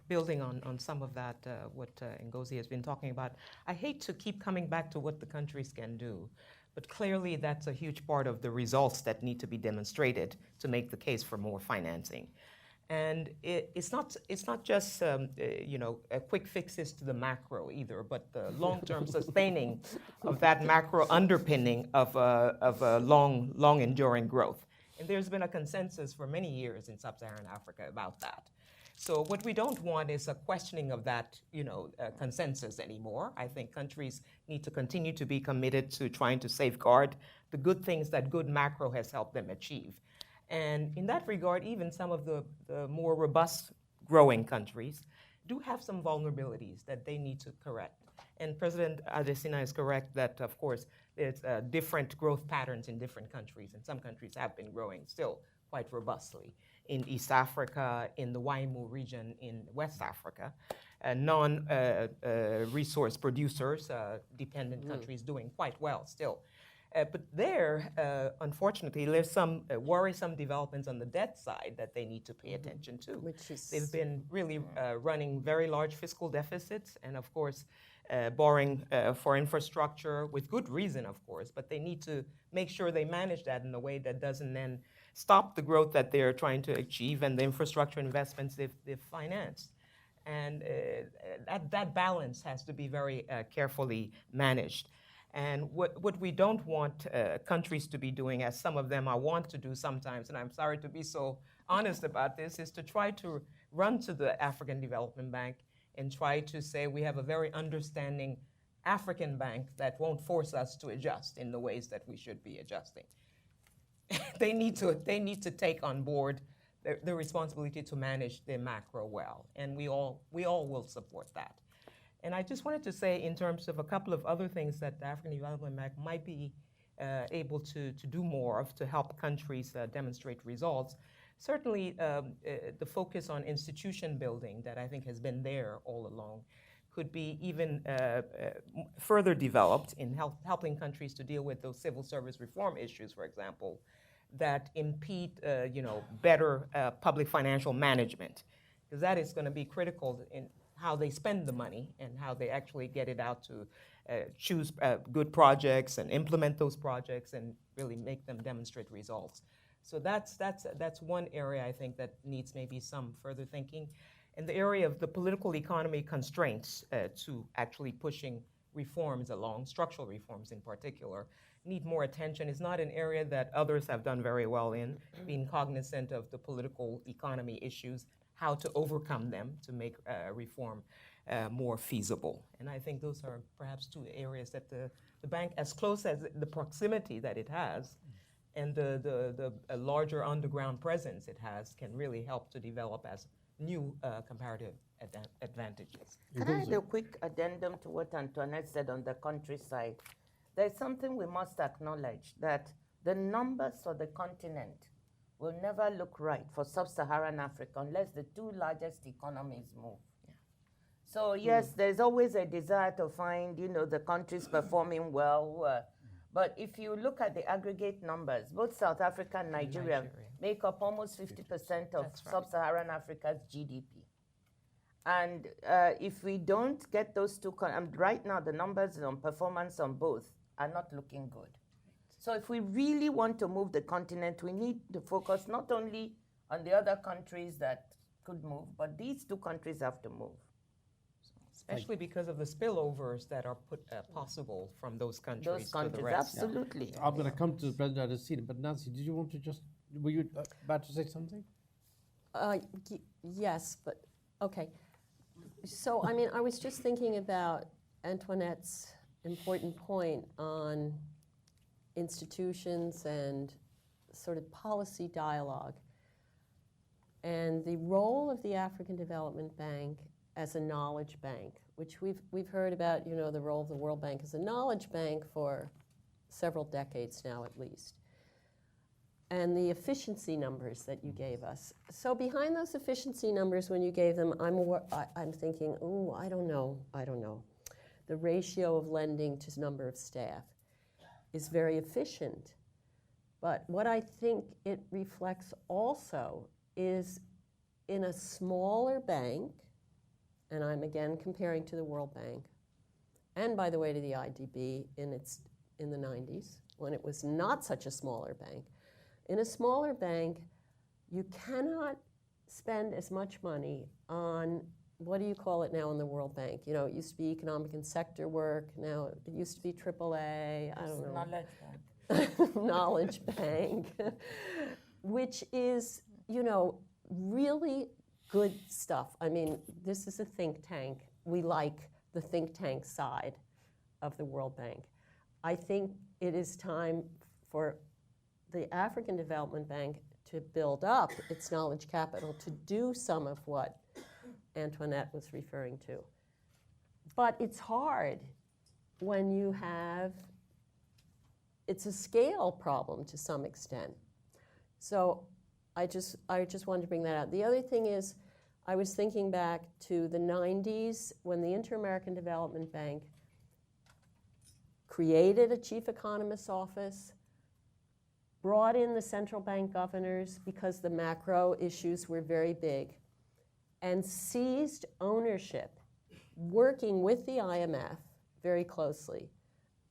building on some of that, what Ngozi has been talking about. I hate to keep coming back to what the countries can do, but clearly that's a huge part of the results that need to be demonstrated to make the case for more financing. And it's not just quick fixes to the macro either, but the long-term sustaining of that macro underpinning of a long enduring growth. And there's been a consensus for many years in sub-Saharan Africa about that. So what we don't want is a questioning of that, consensus anymore. I think countries need to continue to be committed to trying to safeguard the good things that good macro has helped them achieve. And in that regard, even some of the more robust growing countries do have some vulnerabilities that they need to correct. And President Adesina is correct that, of course, there's different growth patterns in different countries, and some countries have been growing still quite robustly. In East Africa, in the Waimu region in West Africa, non-resource producers, dependent countries doing quite well still. But there, unfortunately, there's some worrisome developments on the debt side that they need to pay attention to. They've been really running very large fiscal deficits and, of course, borrowing for infrastructure with good reason, of course, but they need to make sure they manage that in a way that doesn't then stop the growth that they're trying to achieve and the infrastructure investments they've financed. And that balance has to be very carefully managed. And what we don't want countries to be doing, as some of them I want to do sometimes, and I'm sorry to be so honest about this, is to try to run to the African Development Bank and try to say we have a very understanding African bank that won't force us to adjust in the ways that we should be adjusting. They need to take on board the responsibility to manage their macro well, and we all will support that. And I just wanted to say, in terms of a couple of other things that the African Development Bank might be able to do more of to help countries demonstrate results, certainly the focus on institution building that I think has been there all along could be even further developed in helping countries to deal with those civil service reform issues, for example, that impede better public financial management, because that is going to be critical in how they spend the money and how they actually get it out to choose good projects and implement those projects and really make them demonstrate results. So that's one area I think that needs maybe some further thinking. And the area of the political economy constraints to actually pushing reforms along, structural reforms in particular, need more attention. Is not an area that others have done very well in, being cognizant of the political economy issues, how to overcome them to make reform more feasible. And I think those are perhaps two areas that the bank, as close as the proximity that it has and the larger underground presence it has, can really help to develop as new comparative advantages. Can I add a quick addendum to what Antoinette said on the countryside? There's something we must acknowledge, that the numbers for the continent will never look right for sub-Saharan Africa unless the two largest economies move. Yeah. So yes, there's always a desire to find, the countries performing well. But if you look at the aggregate numbers, both South Africa and Nigeria make up almost 50% of sub-Saharan Africa's GDP. And if we don't get those two, right now the numbers on performance on both are not looking good. So if we really want to move the continent, we need to focus not only on the other countries that could move, but these two countries have to move. Especially because of the spillovers that are possible from those countries, Those countries, to the rest. absolutely. I'm going to come to President Adesina, but Nancy, did you want to were you about to say something? Yes, but okay. So, I was just thinking about Antoinette's important point on institutions and sort of policy dialogue, and the role of the African Development Bank as a knowledge bank, which we've heard about, the role of the World Bank as a knowledge bank for several decades now at least, and the efficiency numbers that you gave us. So behind those efficiency numbers, when you gave them, I'm thinking, I don't know. The ratio of lending to number of staff is very efficient, But what I think it reflects also is in a smaller bank, and I'm again comparing to the World Bank, and by the way to the IDB in the 90s, when it was not such a smaller bank. In a smaller bank, you cannot spend as much money on, what do you call it now in the World Bank? You know, it used to be economic and sector work, now it used to be AAA, I don't know. Knowledge bank. Knowledge bank, which is, you know, really good stuff. I mean, this is a think tank. We like the think tank side of the World Bank. I think it is time for the African Development Bank to build up its knowledge capital to do some of what Antoinette was referring to. But it's hard when you have, it's a scale problem to some extent. So I just wanted to bring that out. The other thing is, I was thinking back to the 90s when the Inter-American Development Bank created a chief economist's office, brought in the central bank governors because the macro issues were very big, and seized ownership, working with the IMF very closely,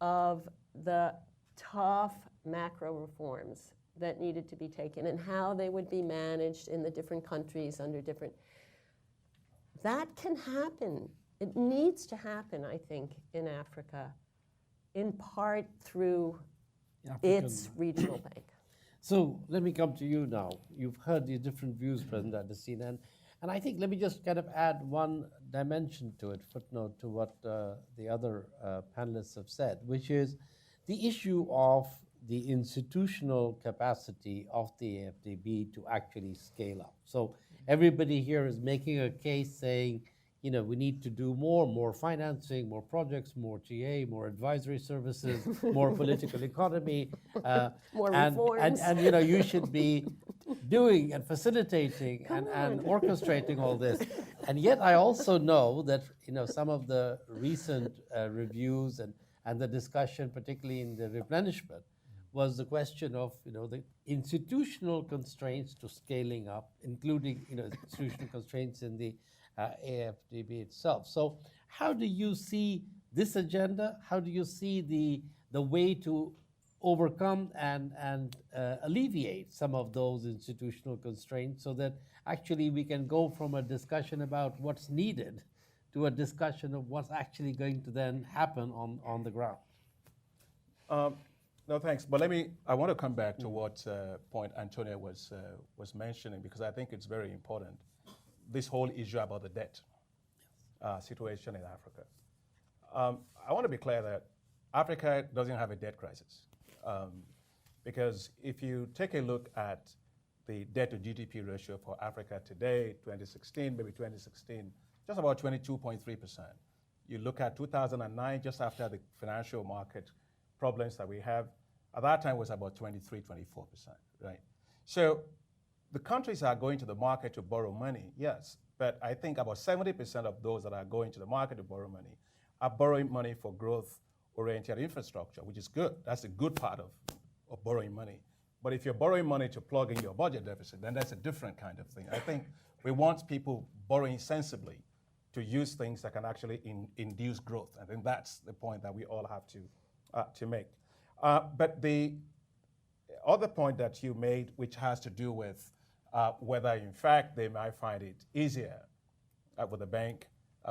of the tough macro reforms that needed to be taken and how they would be managed in the different countries under different. That can happen. It needs to happen, I think, in Africa, in part through its regional bank. So let me come to you now. You've heard the different views, President Adesina, and I think let me just kind of add one dimension to it, footnote to what the other panelists have said, which is the issue of the institutional capacity of the AFDB to actually scale up. So everybody here is making a case saying, you know, we need to do more financing, more projects, more TA, more advisory services, more political economy, More reforms. and you know, you should be doing and facilitating and orchestrating all this. And yet I also know that, you know, some of the recent reviews and the discussion, particularly in the replenishment, was the question of, you know, the institutional constraints to scaling up, including, you know, institutional constraints in the AFDB itself. So how do you see this agenda? How do you see the way to overcome and alleviate some of those institutional constraints so that actually we can go from a discussion about what's needed to a discussion of what's actually going to then happen on the ground? No, thanks. But I want to come back to what point Antonia was mentioning, because I think it's very important. This whole issue about the debt situation in Africa. I want to be clear that Africa doesn't have a debt crisis. Because if you take a look at the debt to GDP ratio for Africa today, 2016, maybe 2016, just about 22.3%. You look at 2009, just after the financial market problems that we have, at that time was about 23, 24%, right? So the countries are going to the market to borrow money, yes, but I think about 70% of those that are going to the market to borrow money are borrowing money for growth-oriented infrastructure, which is good. That's a good part of borrowing money. But if you're borrowing money to plug in your budget deficit, then that's a different kind of thing. I think we want people borrowing sensibly to use things that can actually induce growth. I think that's the point that we all have to make. But the other point that you made, which has to do with whether in fact they might find it easier with the bank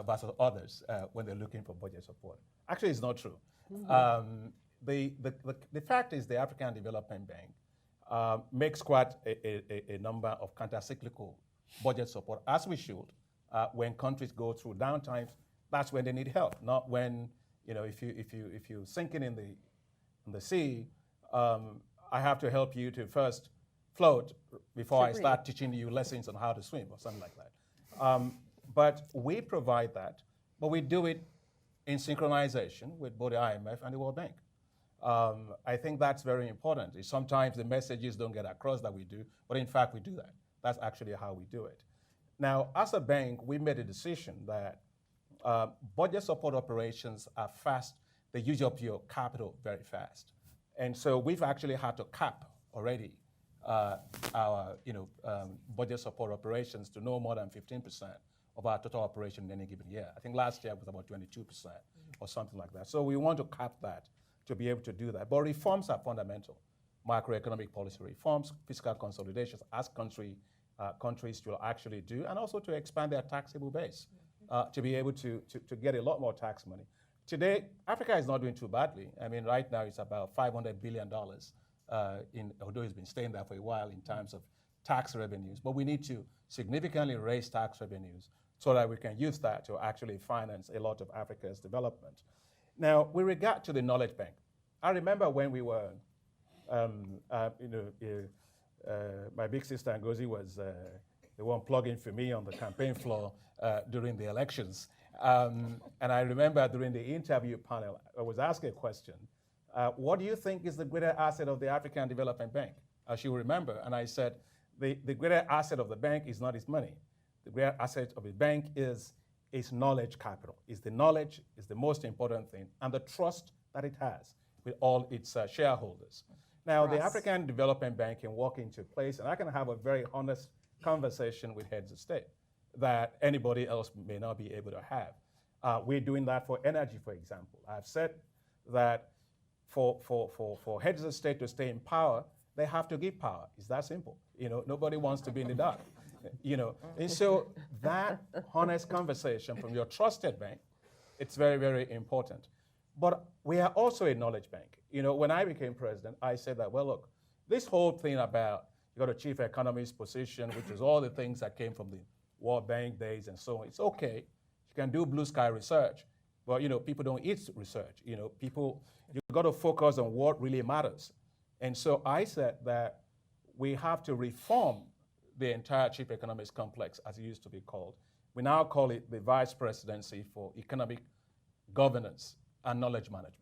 versus others when they're looking for budget support. Actually, it's not true. The fact is the African Development Bank makes quite a number of counter-cyclical budget support, as we should, when countries go through downtimes. That's when they need help, not when, you know, if you're sinking in the sea, I have to help you to first float before I start teaching you lessons on how to swim or something like that. But we provide that, but we do it in synchronization with both the IMF and the World Bank. I think that's very important. Sometimes the messages don't get across that we do, but in fact we do that. That's actually how we do it. Now, as a bank, we made a decision that budget support operations are fast. They use up your capital very fast. And so we've actually had to cap already our budget support operations to no more than 15% of our total operation in any given year. I think last year was about 22% or something like that. So we want to cap that to be able to do that. But reforms are fundamental. Macroeconomic policy reforms, fiscal consolidations, as countries will actually do, and also to expand their taxable base to be able to get a lot more tax money. Today, Africa is not doing too badly. I mean, right now it's about $500 billion, although it's been staying there for a while in terms of tax revenues. But we need to significantly raise tax revenues so that we can use that to actually finance a lot of Africa's development. Now, with regard to the Knowledge Bank, I remember when we were, my big sister Ngozi was the one plugging for me on the campaign floor during the elections. And I remember during the interview panel, I was asked a question, what do you think is the greater asset of the African Development Bank? As you remember, and I said, the greater asset of the bank is not its money. The greater asset of the bank is its knowledge capital. It's the knowledge is the most important thing, and the trust that it has with all its shareholders. Now, the African Development Bank can walk into place, and I can have a very honest conversation with heads of state that anybody else may not be able to have. We're doing that for energy, for example. I've said that for heads of state to stay in power, they have to give power. It's that simple. Nobody wants to be in the dark. And so that honest conversation from your trusted bank, it's very, very important. But we are also a knowledge bank. When I became president, I said that, well, look, this whole thing about you got a chief economist position, which is all the things that came from the World Bank days and so on. It's okay. You can do blue sky research, but people don't eat research. You've got to focus on what really matters. And so I said that we have to reform the entire chief economist complex, as it used to be called. We now call it the Vice Presidency for Economic Governance and Knowledge Management.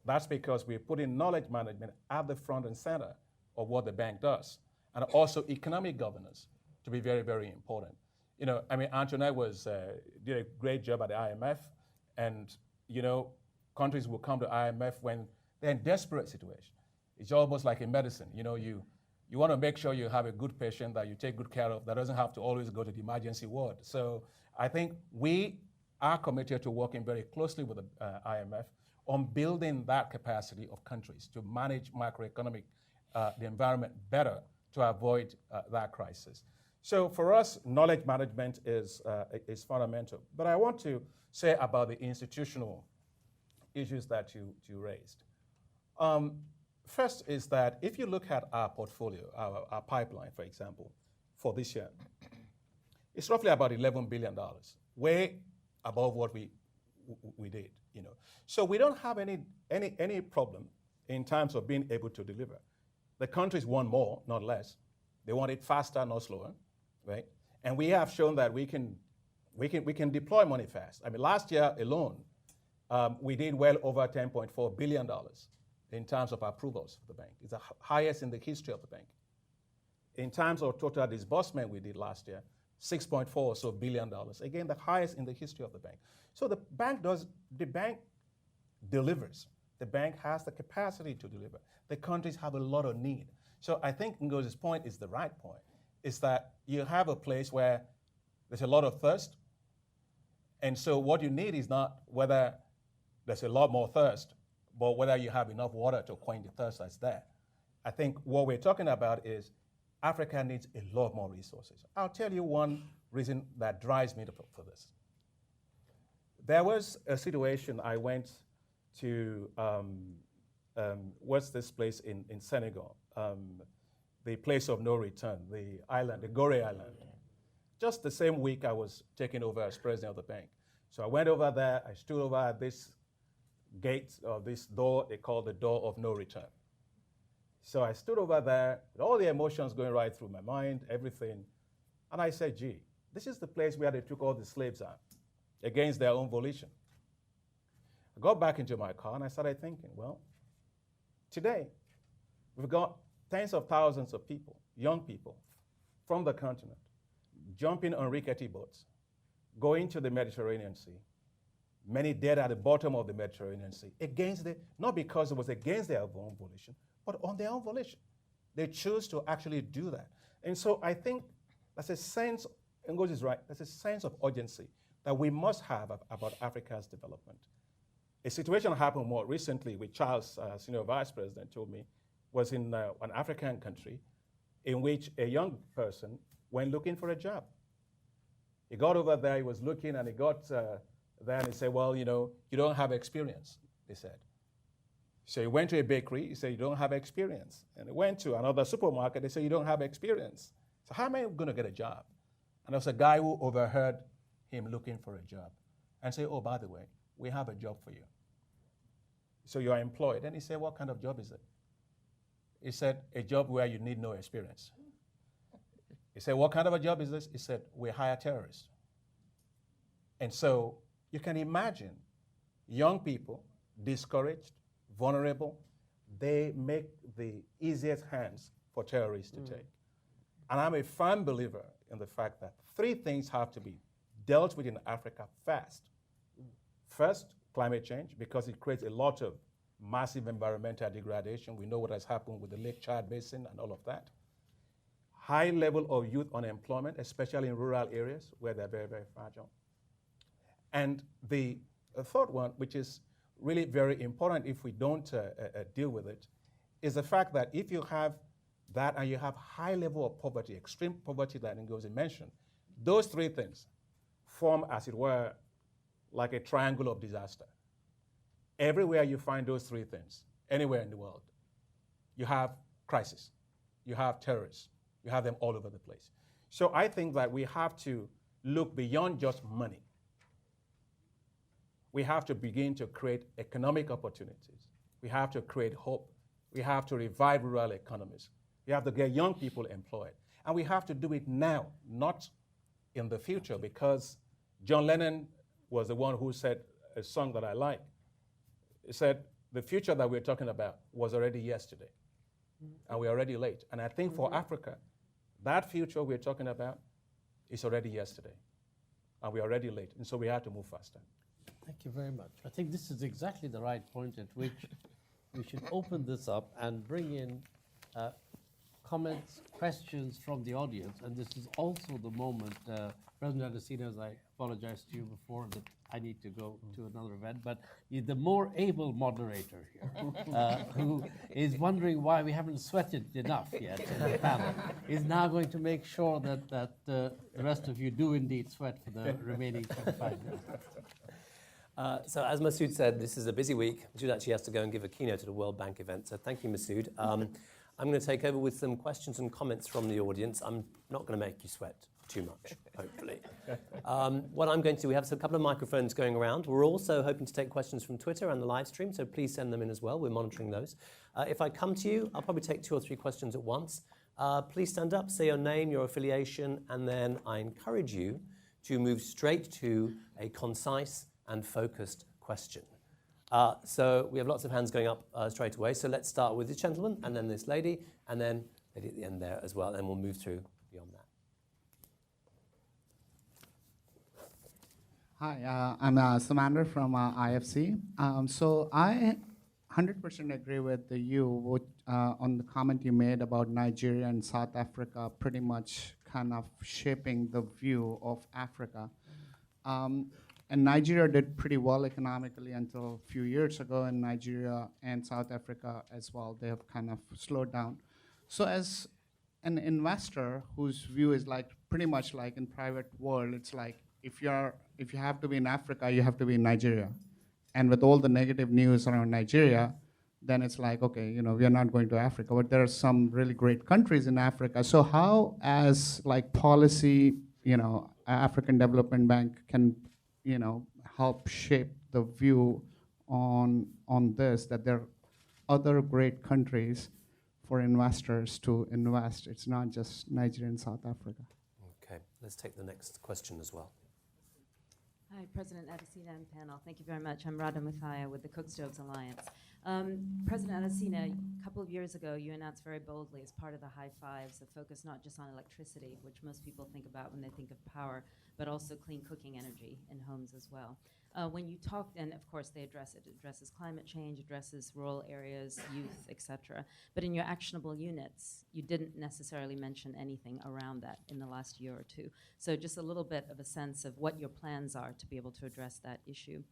That's because we're putting knowledge management at the front and center of what the bank does, and also economic governance to be very, very important. Antoinette did a great job at the IMF, and countries will come to IMF when they're in desperate situation. It's almost like in medicine. You want to make sure you have a good patient that you take good care of that doesn't have to always go to the emergency ward. So I think we are committed to working very closely with the IMF on building that capacity of countries to manage macroeconomic, the environment better to avoid that crisis. So for us, knowledge management is fundamental. But I want to say about the institutional issues that you raised. First is that if you look at our portfolio, our pipeline, for example, for this year, it's roughly about $11 billion, way above what we did. So we don't have any problem in terms of being able to deliver. The countries want more, not less. They want it faster, not slower, right? And we have shown that we can deploy money fast. Last year alone, we did well over $10.4 billion in terms of approvals for the bank. It's the highest in the history of the bank. In terms of total disbursement we did last year, $6.4 or so billion. Again, the highest in the history of the bank. So the bank delivers. The bank has the capacity to deliver. The countries have a lot of need. So I think Ngozi's point is the right point, is that you have a place where there's a lot of thirst. And so what you need is not whether there's a lot more thirst, but whether you have enough water to quench the thirst that's there. I think what we're talking about is Africa needs a lot more resources. I'll tell you one reason that drives me for this. There was a situation I went to, what's this place in Senegal? The place of no return, the island, the Gorée Island. Just the same week I was taking over as president of the bank. So I went over there, I stood over at this gate or this door, they call the door of no return. So I stood over there with all the emotions going right through my mind, everything. And I said, gee, this is the place where they took all the slaves out against their own volition. I got back into my car and I started thinking, well, today we've got tens of thousands of people, young people from the continent, jumping on rickety boats, going to the Mediterranean Sea, many dead at the bottom of the Mediterranean Sea, not because it was against their own volition, but on their own volition. They choose to actually do that. And so I think there's a sense, Ngozi is right, there's a sense of urgency that we must have about Africa's development. A situation happened more recently with Charles, Senior Vice President, told me, was in an African country in which a young person went looking for a job. He got over there, he was looking, and he got there, and he said, well, you know, you don't have experience, they said. So he went to a bakery, he said, you don't have experience. And he went to another supermarket, they said, you don't have experience. So how am I going to get a job? And there was a guy who overheard him looking for a job and said, oh, by the way, we have a job for you. So you are employed. And he said, what kind of job is it? He said, a job where you need no experience. He said, what kind of a job is this? He said, we hire terrorists. And so you can imagine young people, discouraged, vulnerable, they make the easiest hands for terrorists to take. And I'm a firm believer in the fact that three things have to be dealt with in Africa fast. First, climate change, because it creates a lot of massive environmental degradation. We know what has happened with the Lake Chad Basin and all of that. High level of youth unemployment, especially in rural areas where they're very, very fragile. And the third one, which is really very important if we don't deal with it, is the fact that if you have that and you have high level of poverty, extreme poverty that Ngozi mentioned, those three things form, as it were, like a triangle of disaster. Everywhere you find those three things, anywhere in the world, you have crisis, you have terrorists, you have them all over the place. So I think that we have to look beyond just money. We have to begin to create economic opportunities. We have to create hope. We have to revive rural economies. We have to get young people employed. And we have to do it now, not in the future, because John Lennon was the one who said a song that I like. He said, the future that we're talking about was already yesterday, and we're already late. And I think for Africa, that future we're talking about is already yesterday, and we're already late. And so we have to move faster. Thank you very much. I think this is exactly the right point at which we should open this up and bring in comments, questions from the audience. And this is also the moment, President Adesina, as I apologized to you before that I need to go to another event, but you're the more able moderator here, who is wondering why we haven't sweated enough yet in the panel, is now going to make sure that the rest of you do indeed sweat for the remaining 25 minutes. So as Masood said, this is a busy week. Masood actually has to go and give a keynote at a World Bank event. So thank you, Masood. I'm going to take over with some questions and comments from the audience. I'm not going to make you sweat too much, hopefully. What I'm going to do, we have a couple of microphones going around. We're also hoping to take questions from Twitter and the live stream, so please send them in as well. We're monitoring those. If I come to you, I'll probably take 2 or 3 questions at once. Please stand up, say your name, your affiliation, and then I encourage you to move straight to a concise and focused question. So we have lots of hands going up straight away. So let's start with this gentleman, and then this lady, and then lady at the end there as well, and we'll move through beyond that. Hi, I'm Samander from IFC. So I 100% agree with you on the comment you made about Nigeria and South Africa pretty much kind of shaping the view of Africa. And Nigeria did pretty well economically until a few years ago, and Nigeria and South Africa as well, they have kind of slowed down. So as an investor whose view is like pretty much like in private world, it's like if you have to be in Africa, you have to be in Nigeria. And with all the negative news around Nigeria, then it's like, okay, you know, we are not going to Africa, but there are some really great countries in Africa. So how, as like policy, you know, African Development Bank can, you know, help shape the view on this, that there are other great countries for investors to invest. It's not just Nigeria and South Africa. Okay, let's take the next question as well. Hi, President Adesina and panel. Thank you very much. I'm Radha Muthaya with the Cook Stoves Alliance. President Adesina, a couple of years ago, you announced very boldly as part of the High Fives a focus not just on electricity, which most people think about when they think of power, but also clean cooking energy in homes as well. When you talked, and of course they address it, addresses climate change, addresses rural areas, youth, etc. But in your actionable units, you didn't necessarily mention anything around that in the last year or two. So just a little bit of a sense of what your plans are to be able to address that issue.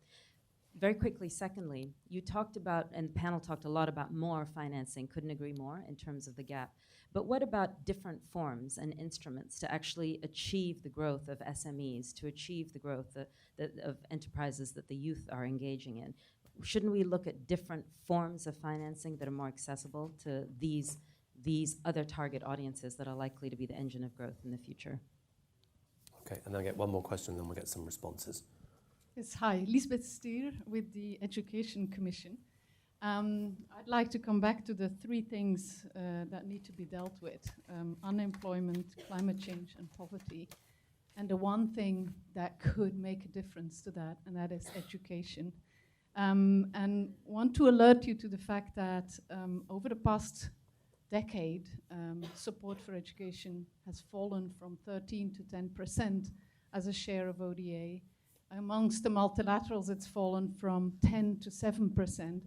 Very quickly, secondly, you talked about, and the panel talked a lot about more financing, couldn't agree more in terms of the gap. But what about different forms and instruments to actually achieve the growth of SMEs, to achieve the growth of enterprises that the youth are engaging in? Shouldn't we look at different forms of financing that are more accessible to these other target audiences that are likely to be the engine of growth in the future? Okay, and then I'll get one more question, and then we'll get some responses. Yes, hi, Lisbeth Stier with the Education Commission. I'd like to come back to the three things that need to be dealt with: unemployment, climate change, and poverty. And the one thing that could make a difference to that, and that is education. And want to alert you to the fact that over the past decade, support for education has fallen from 13 to 10% as a share of ODA. Amongst the multilaterals, it's fallen from 10 to 7%.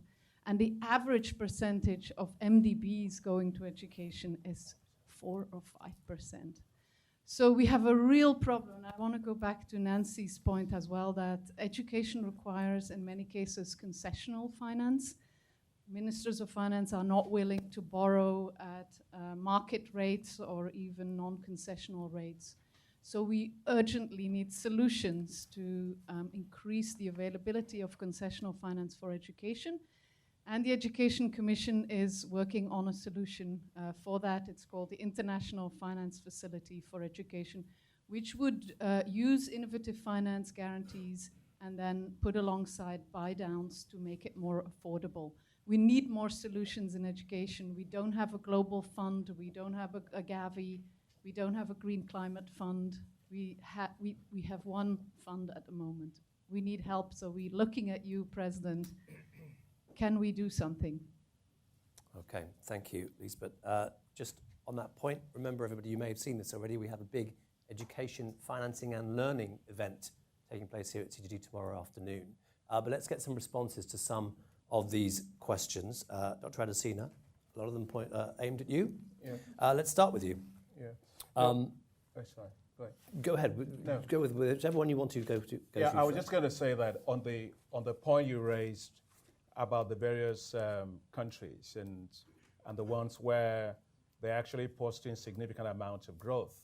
And the average percentage of MDBs going to education is 4 or 5%. So we have a real problem. I want to go back to Nancy's point as well, that education requires, in many cases, concessional finance. Ministers of finance are not willing to borrow at market rates or even non-concessional rates. So we urgently need solutions to increase the availability of concessional finance for education. And the Education Commission is working on a solution for that. It's called the International Finance Facility for Education, which would use innovative finance guarantees and then put alongside buy-downs to make it more affordable. We need more solutions in education. We don't have a global fund. We don't have a Gavi. We don't have a green climate fund. We have one fund at the moment. We need help, so we're looking at you, President. Can we do something? Okay, thank you, Lisbeth. Just on that point, remember everybody, you may have seen this already, we have a big education, financing and learning event taking place here at CGD tomorrow afternoon. But let's get some responses to some of these questions. Dr. Adesina, a lot of them aimed at you. Yeah. Let's start with you. Yeah. That's fine. Go ahead. Go ahead. No. Go with whichever one you want to go to. Yeah, I was just going to say that on the point you raised about the various countries and the ones where they're actually posting significant amounts of growth,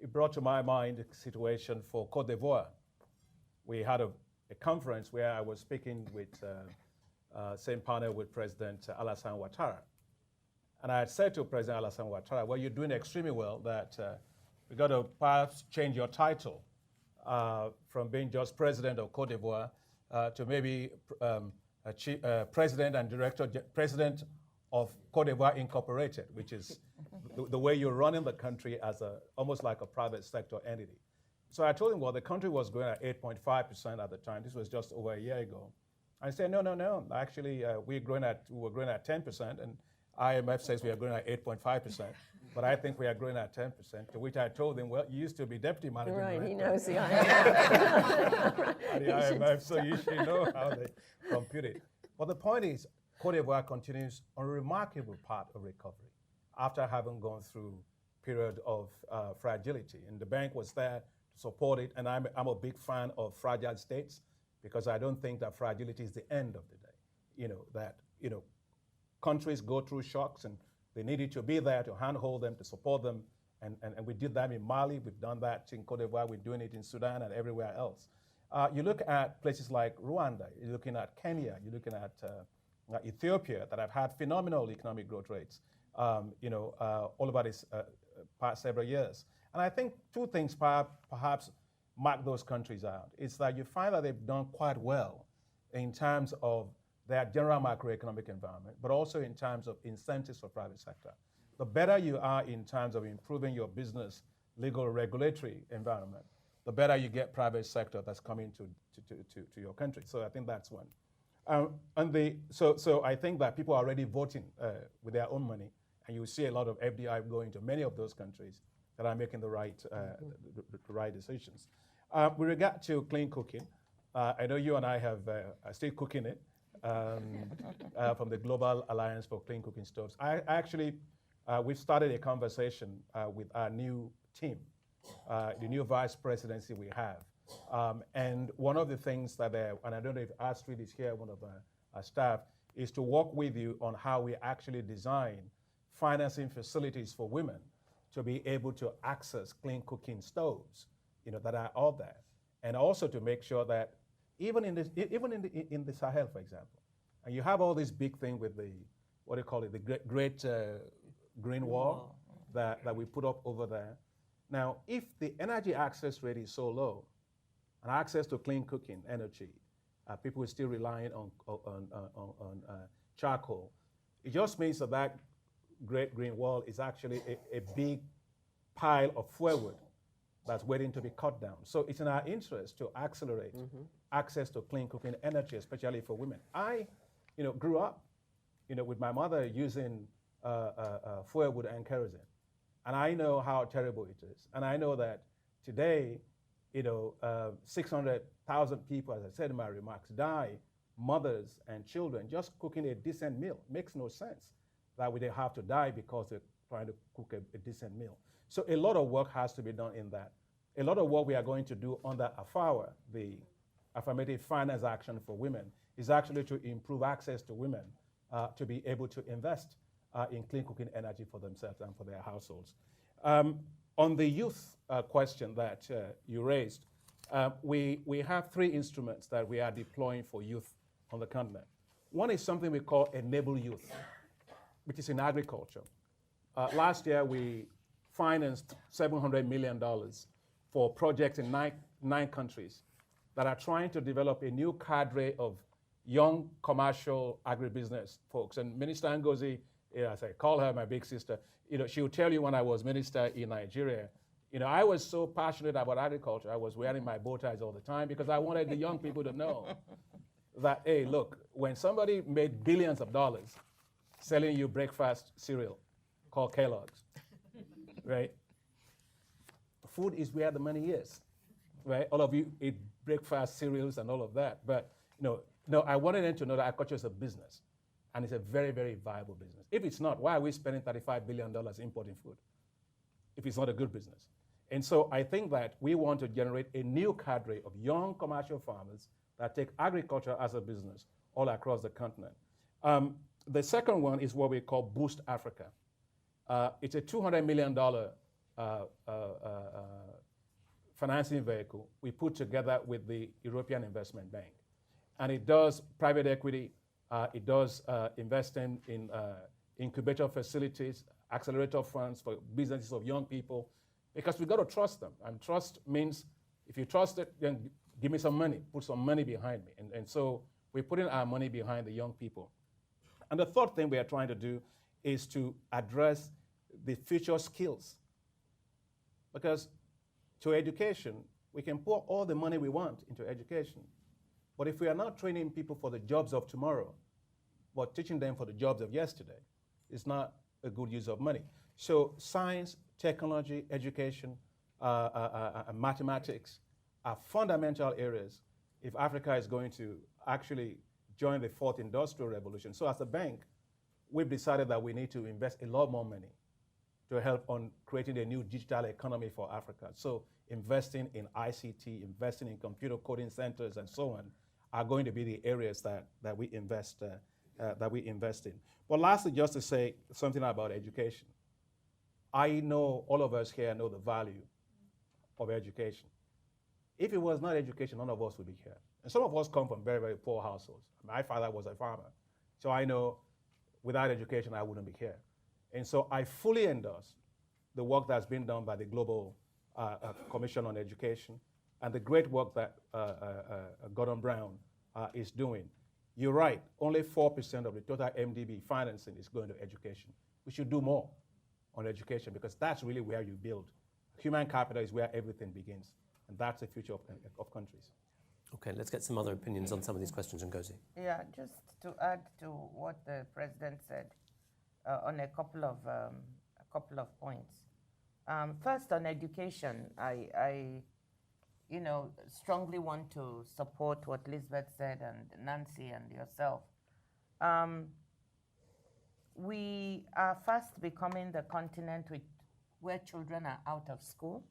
it brought to my mind a situation for Côte d'Ivoire. We had a conference where I was speaking with same panel with President Alassane Ouattara. And I had said to President Alassane Ouattara, well, you're doing extremely well, that we got to perhaps change your title from being just president of Côte d'Ivoire to maybe president and president of Côte d'Ivoire Incorporated, which is the way you're running the country as almost like a private sector entity. So I told him, well, the country was growing at 8.5% at the time. This was just over a year ago. I said, no. Actually, we were growing at 10%, and IMF says we are growing at 8.5%, but I think we are growing at 10%, to which I told him, well, you used to be deputy manager. Right, director he knows the IMF. at the IMF, so you should know how they compute it. But the point is, Côte d'Ivoire continues on a remarkable path of recovery after having gone through a period of fragility. And the bank was there to support it, and I'm a big fan of fragile states because I don't think that fragility is the end of the day. Countries go through shocks, and they needed to be there to handhold them, to support them, and we did that in Mali, we've done that in Côte d'Ivoire, we're doing it in Sudan and everywhere else. You look at places like Rwanda, you're looking at Kenya, you're looking at Ethiopia that have had phenomenal economic growth rates, all over this past several years. And I think two things perhaps mark those countries out. It's that you find that they've done quite well in terms of their general macroeconomic environment, but also in terms of incentives for private sector. The better you are in terms of improving your business, legal, regulatory environment, the better you get private sector that's coming to your country. So I think that's one. So I think that people are already voting with their own money, and you see a lot of FDI going to many of those countries that are making the right decisions. With regard to clean cooking, I know you and I are still cooking it from the Global Alliance for Clean Cooking Stoves. We've started a conversation with our new team, the new vice presidency we have. And one of the things that, and I don't know if Astrid is here, one of our staff, is to work with you on how we actually design financing facilities for women to be able to access clean cooking stoves, that are out there, and also to make sure that even in the Sahel, for example, and you have all this big thing with the Great Green Wall that we put up over there. Now, if the energy access rate is so low, and access to clean cooking energy, people are still relying on charcoal. It just means that Great Green Wall is actually a big pile of firewood that's waiting to be cut down. So it's in our interest to accelerate access to clean cooking energy, especially for women. I, grew up, with my mother using firewood and kerosene, and I know how terrible it is. And I know that today, 600,000 people, as I said in my remarks, die, mothers and children, just cooking a decent meal. Makes no sense that they have to die because they're trying to cook a decent meal. So a lot of work has to be done in that. A lot of what we are going to do under AFAWA, the Affirmative Finance Action for Women, is actually to improve access to women to be able to invest in clean cooking energy for themselves and for their households. On the youth question that you raised, we have 3 instruments that we are deploying for youth on the continent. One is something we call Enable Youth, which is in agriculture. Last year, we financed $700 million for projects in 9 countries that are trying to develop a new cadre of young commercial agribusiness folks. And Minister Ngozi, as I call her my big sister, she will tell you when I was minister in Nigeria, I was so passionate about agriculture. I was wearing my bow ties all the time because I wanted the young people to know that, hey, look, when somebody made billions of dollars selling you breakfast cereal called Kellogg's, right? Food is where the money is, right? All of you eat breakfast cereals and all of that. But no, I wanted them to know that agriculture is a business, and it's a very, very viable business. If it's not, why are we spending $35 billion importing food if it's not a good business? And so I think that we want to generate a new cadre of young commercial farmers that take agriculture as a business all across the continent. The second one is what we call Boost Africa. It's a $200 million financing vehicle we put together with the European Investment Bank. And it does private equity, it does investing in incubator facilities, accelerator funds for businesses of young people, because we've got to trust them. And trust means if you trust it, then give me some money, put some money behind me. And so we're putting our money behind the young people. And the third thing we are trying to do is to address the future skills. Because to education, we can pour all the money we want into education. But if we are not training people for the jobs of tomorrow, but teaching them for the jobs of yesterday, it's not a good use of money. So science, technology, education, mathematics are fundamental areas if Africa is going to actually join the 4th industrial revolution. So as a bank, we've decided that we need to invest a lot more money to help on creating a new digital economy for Africa. So investing in ICT, investing in computer coding centers and so on are going to be the areas that we invest in. But lastly, just to say something about education. I know all of us here know the value of education. If it was not education, none of us would be here. And some of us come from very, very poor households. My father was a farmer. So I know without education, I wouldn't be here. And so I fully endorse the work that's been done by the Global Commission on Education and the great work that Gordon Brown is doing. You're right, only 4% of the total MDB financing is going to education. We should do more on education because that's really where you build. Human capital is where everything begins, and that's the future of countries. Okay, let's get some other opinions on some of these questions, Ngozi. Yeah, just to add to what the president said on a couple of points. First, on education, I strongly want to support what Lisbeth said and Nancy and yourself. We are fast becoming the continent where children are out of school,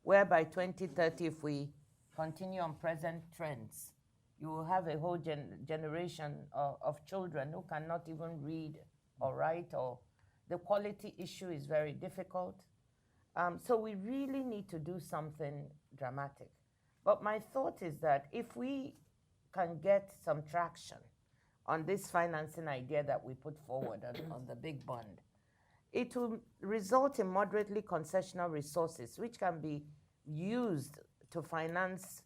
where by 2030, if we continue on present trends, you will have a whole generation of children who cannot even read or write, or the quality issue is very difficult. So we really need to do something dramatic. But my thought is that if we can get some traction on this financing idea that we put forward on the big bond, it will result in moderately concessional resources, which can be used to finance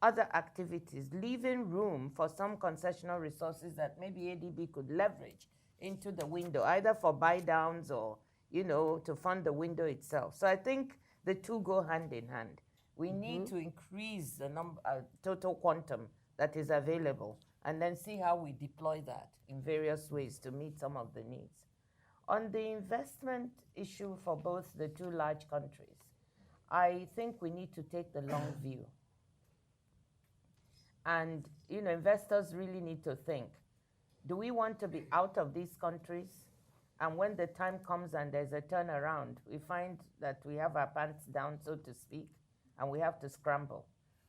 other activities, leaving room for some concessional resources that maybe ADB could leverage into the window, either for buy downs or to fund the window itself. So I think the two go hand in hand. We need to increase the total quantum that is available, and then see how we deploy that in various ways to meet some of the needs. On the investment issue for both the two large countries, I think we need to take the long view. And investors really need to think, do we want to be out of these countries? And when the time comes and there's a turnaround, we find that we have our pants down, so to speak, and we have to scramble.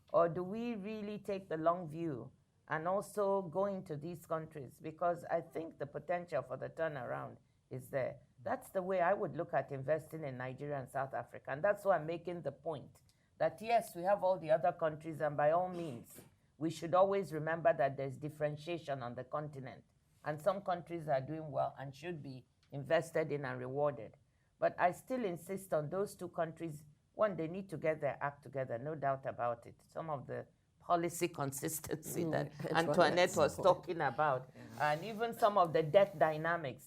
Or do we really take the long view and also go into these countries? Because I think the potential for the turnaround is there. That's the way I would look at investing in Nigeria and South Africa. And that's why I'm making the point that yes, we have all the other countries, and by all means, we should always remember that there's differentiation on the continent. And some countries are doing well and should be invested in and rewarded. But I still insist on those two countries. One, they need to get their act together, no doubt about it. Some of the policy consistency that Antoinette was talking about, and even some of the debt dynamics.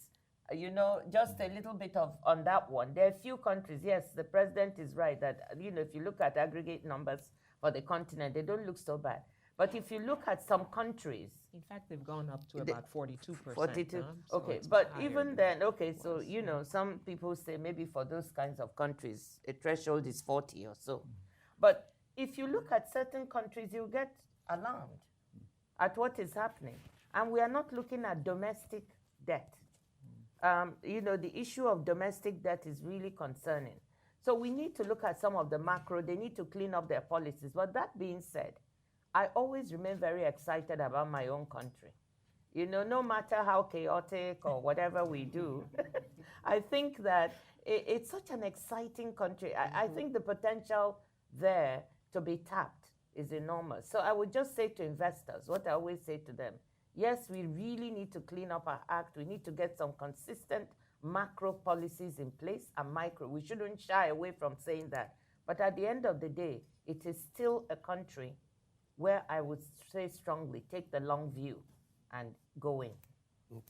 Just a little bit on that one. There are a few countries, yes, the president is right that, if you look at aggregate numbers for the continent, they don't look so bad. But if you look at some countries, In fact, they've gone up to about 42%. 42. So Okay, it's but higher even than then, it okay, so was, some people say maybe for those kinds of countries, a threshold is 40 or so. But if you look at certain countries, you get alarmed at what is happening. And we are not looking at domestic debt. The issue of domestic debt is really concerning. So we need to look at some of the macro. They need to clean up their policies. But that being said, I always remain very excited about my own country. No matter how chaotic or whatever we do, I think that it's such an exciting country. I think the potential there to be tapped is enormous. So I would just say to investors, what I always say to them, yes, we really need to clean up our act. We need to get some consistent macro policies in place and micro. We shouldn't shy away from saying that. But at the end of the day, it is still a country where I would say strongly, take the long view and go in.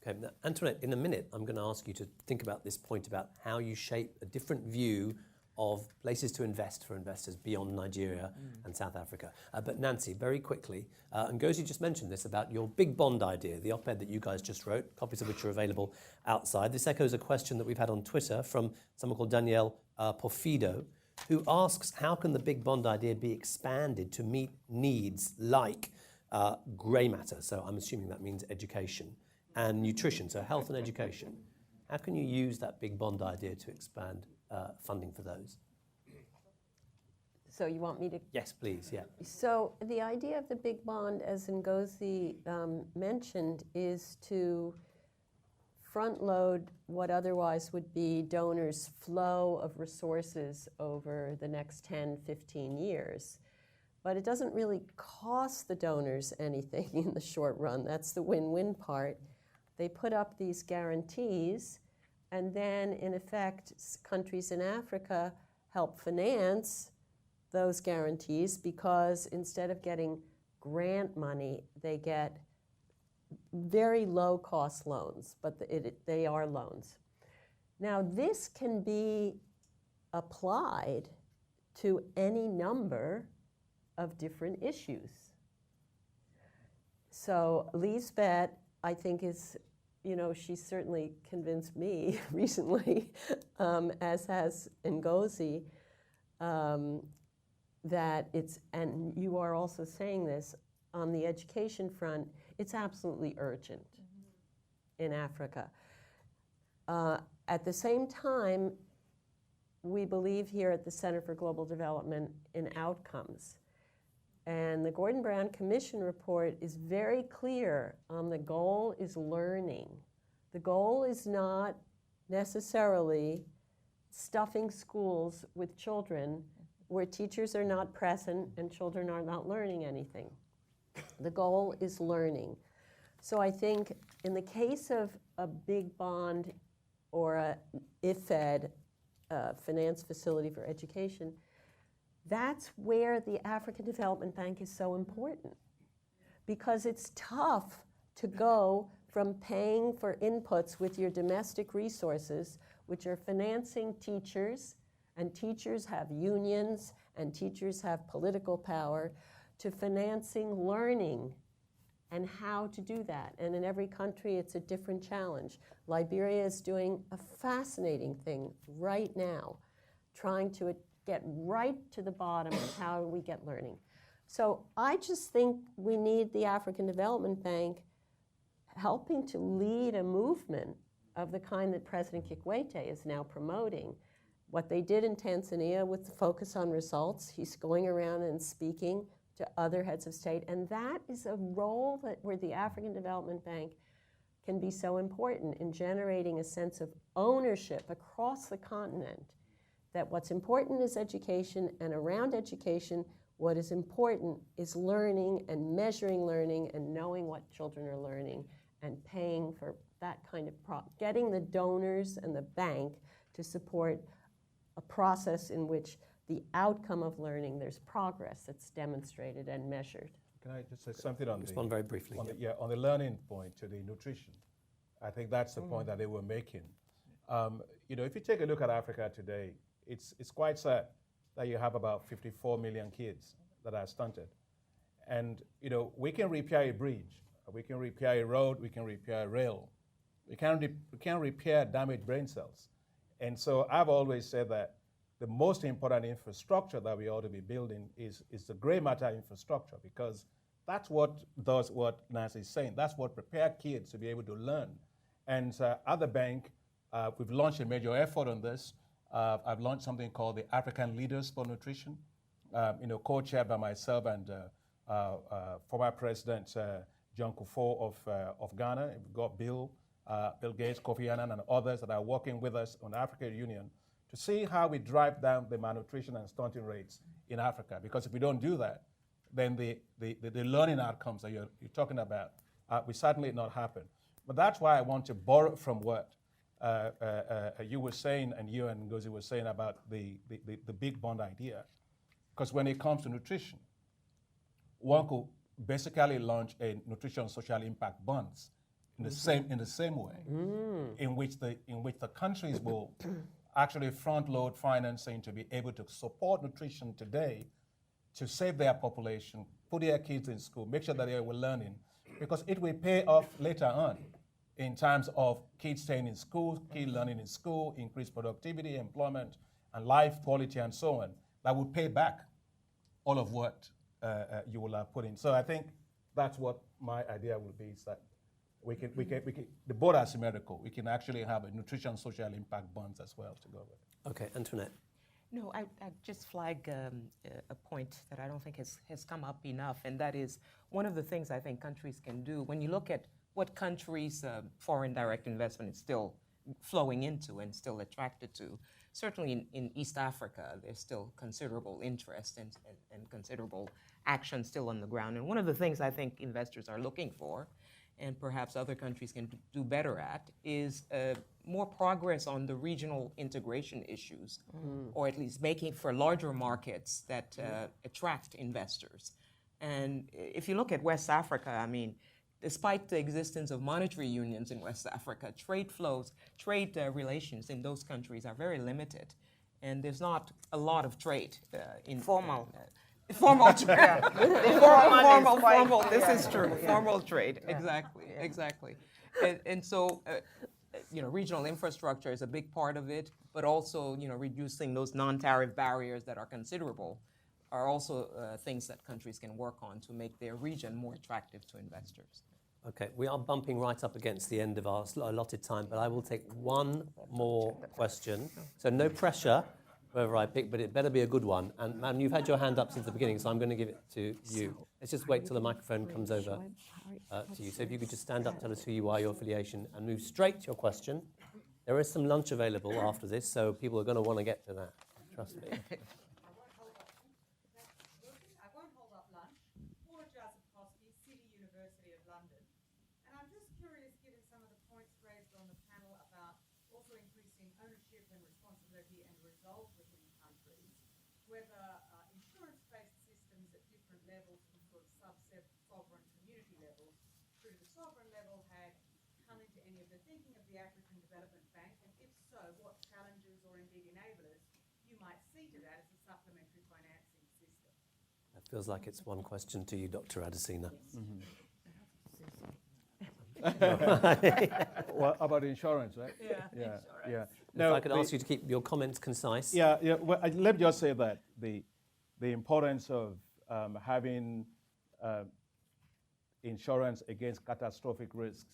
Okay, now, Antoinette, in a minute, I'm going to ask you to think about this point about how you shape a different view of places to invest for investors beyond Nigeria and South Africa. But Nancy, very quickly, Ngozi just mentioned this about your big bond idea, the op-ed that you guys just wrote, copies of which are available outside. This echoes a question that we've had on Twitter from someone called Danielle Porfido, who asks, how can the big bond idea be expanded to meet needs like grey matter, so I'm assuming that means education, and nutrition, so health and education? How can you use that big bond idea to expand funding for those? So you want me to? Yes, please, yeah. So the idea of the big bond, as Ngozi mentioned, is to front load what otherwise would be donors' flow of resources over the next 10, 15 years. But it doesn't really cost the donors anything in the short run. That's the win-win part. They put up these guarantees, and then, in effect, countries in Africa help finance those guarantees, because instead of getting grant money, they get very low-cost loans, but they are loans. Now, this can be applied to any number of different issues. So Lisbeth, I think is, she's certainly convinced me recently, as has Ngozi, that it's, and you are also saying this, on the education front, it's absolutely urgent in Africa. At the same time, we believe here at the Center for Global Development in outcomes. And the Gordon Brown Commission report is very clear on the goal is learning. The goal is not necessarily stuffing schools with children where teachers are not present and children are not learning anything. The goal is learning. So I think in the case of a big bond or a IFED, finance facility for education, that's where the African Development Bank is so important, because it's tough to go from paying for inputs with your domestic resources, which are financing teachers, and teachers have unions, and teachers have political power, to financing learning and how to do that. And in every country, it's a different challenge. Liberia is doing a fascinating thing right now, trying to get right to the bottom of how we get learning. So I just think we need the African Development Bank helping to lead a movement of the kind that President Kikwete is now promoting. What they did in Tanzania with the focus on results, he's going around and speaking to other heads of state, and that is a role where the African Development Bank can be so important in generating a sense of ownership across the continent, that what's important is education, and around education, what is important is learning and measuring learning and knowing what children are learning and paying for that kind of getting the donors and the bank to support a process in which the outcome of learning, there's progress that's demonstrated and measured. Can I just say something on Respond very briefly. on the learning point to the nutrition? I think that's the point that they were making. If you take a look at Africa today, it's quite sad that you have about 54 million kids that are stunted. And we can repair a bridge, we can repair a road, we can repair a rail. We can repair damaged brain cells. And so I've always said that the most important infrastructure that we ought to be building is the gray matter infrastructure, because that's what does what Nancy is saying. That's what prepares kids to be able to learn. And at the bank, we've launched a major effort on this. I've launched something called the African Leaders for Nutrition, co-chaired by myself and former President John Kufuor of Ghana. We've got Bill Gates, Kofi Annan, and others that are working with us on the African Union to see how we drive down the malnutrition and stunting rates in Africa. Because if we don't do that, then the learning outcomes that you're talking about will certainly not happen. But that's why I want to borrow from what you were saying, and you and Ngozi were saying about the big bond idea. Because when it comes to nutrition, one could basically launch a nutrition social impact bonds in the same way, in which the countries will actually front load financing to be able to support nutrition today, to save their population, put their kids in school, make sure that they were learning, because it will pay off later on in terms of kids staying in school, kids learning in school, increased productivity, employment, and life quality, and so on. That will pay back all of what you will have put in. So I think that's what my idea will be, is that we can, the board are symmetrical. We can actually have a nutrition social impact bonds as well to go with it. Okay, Antoinette. No, I just flag a point that I don't think has come up enough, and that is one of the things I think countries can do. When you look at what countries' foreign direct investment is still flowing into and still attracted to, certainly in East Africa, there's still considerable interest and considerable action still on the ground. And one of the things I think investors are looking for, and perhaps other countries can do better at, is more progress on the regional integration issues, or at least making for larger markets that attract investors. And if you look at West Africa, I mean, despite the existence of monetary unions in West Africa, trade flows, trade relations in those countries are very limited. And there's not a lot of trade. Formal. Formal trade. Formal. This is true. Formal trade. Exactly. Exactly. And so, regional infrastructure is a big part of it, but also, reducing those non-tariff barriers that are considerable are also things that countries can work on to make their region more attractive to investors. Okay, we are bumping right up against the end of our allotted time, but I will take one more question. So no pressure whether I pick, but it better be a good one. And madam, you've had your hand up since the beginning, so I'm going to give it to you. Let's just wait till the microphone comes over to you. So if you could just stand up, tell us who you are, your affiliation, and move straight to your question. There is some lunch available after this, so people are going to want to get to that. Trust me. Whether insurance-based systems at different levels, from sort of sub-sovereign community levels through to the sovereign level, had come into any of the thinking of the African Development Bank, and if so, what challenges or indeed enablers you might see to that as a supplementary financing system? That feels like it's one question to you, Dr. Adesina. Well, about insurance, right? Yeah. If I could ask you to keep your comments concise. Yeah. Well, let me just say that the importance of having insurance against catastrophic risks,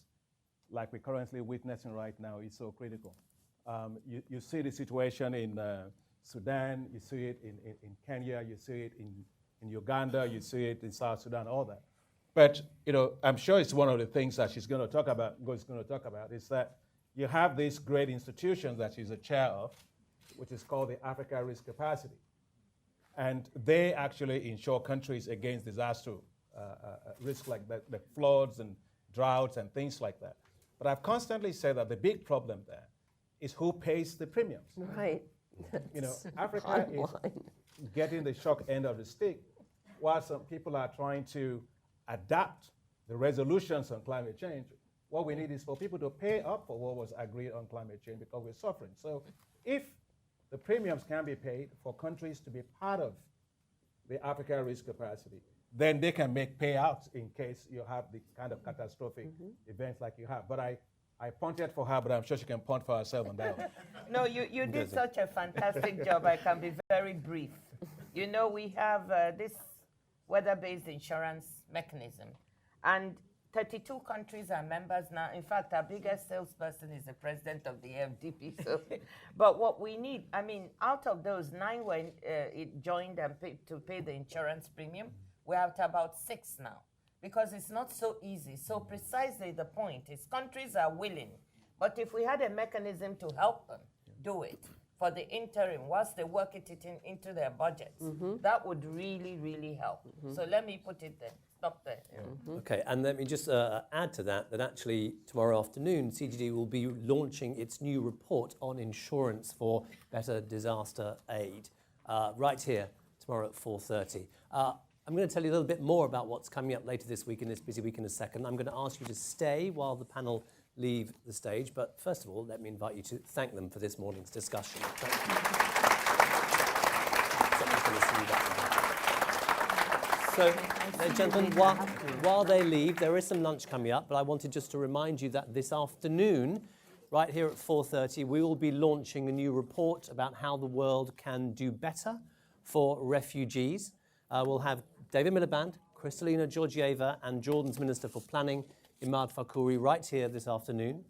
like we're currently witnessing right now, is so critical. You see the situation in Sudan, you see it in Kenya, you see it in Uganda, you see it in South Sudan, all that. But I'm sure it's one of the things that she's going to talk about. Is that you have this great institution that she's a chair of, which is called the Africa Risk Capacity, and they actually insure countries against disaster risk like that, the floods and droughts and things like that. But I've constantly said that the big problem there is who pays the premiums. Right. Africa is getting the shock end of the stick, while some people are trying to adapt the resolutions on climate change. What we need is for people to pay up for what was agreed on climate change, because we're suffering. So if the premiums can be paid for countries to be part of the Africa Risk Capacity, then they can make payouts in case you have the kind of catastrophic events like you have. But I pointed for her, but I'm sure she can point for herself on that one. No, you did such a fantastic job. I can be very brief. We have this weather-based insurance mechanism, and 32 countries are members now. In fact, our biggest salesperson is the president of the FDP. So, but what we need, out of those 9 when it joined and to pay the insurance premium, we're at about 6 now, because it's not so easy. So precisely the point is countries are willing, but if we had a mechanism to help them do it for the interim, whilst they work it into their budgets, that would really, really help. So let me put it there. Stop there. Okay, and let me just add to that actually tomorrow afternoon, CGD will be launching its new report on insurance for better disaster aid right here tomorrow at 4:30. I'm going to tell you a little bit more about what's coming up later this week in this busy week in a second. I'm going to ask you to stay while the panel leave the stage, but first of all, let me invite you to thank them for this morning's discussion. Thank you. So, ladies and gentlemen, while they leave, there is some lunch coming up, but I wanted just to remind you that this afternoon, right here at 4:30, we will be launching a new report about how the world can do better for refugees. We'll have David Miliband, Kristalina Georgieva, and Jordan's Minister for Planning, Imad Fakhoury, right here this afternoon.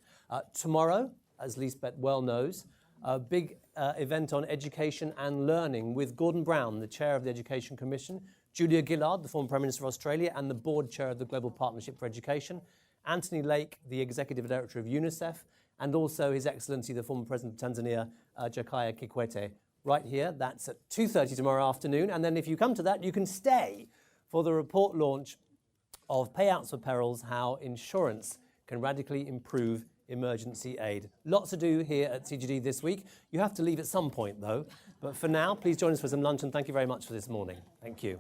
Tomorrow, as Lisbeth well knows, a big event on education and learning with Gordon Brown, the chair of the Education Commission, Julia Gillard, the former Prime Minister of Australia and the board chair of the Global Partnership for Education, Anthony Lake, the executive director of UNICEF, and also His Excellency, the former President of Tanzania, Jakaya Kikwete, right here. That's at 2:30 tomorrow afternoon. And then if you come to that, you can stay for the report launch of Payouts for Perils, How Insurance Can Radically Improve Emergency Aid. Lots to do here at CGD this week. You have to leave at some point, though. But for now, please join us for some lunch, and thank you very much for this morning. Thank you.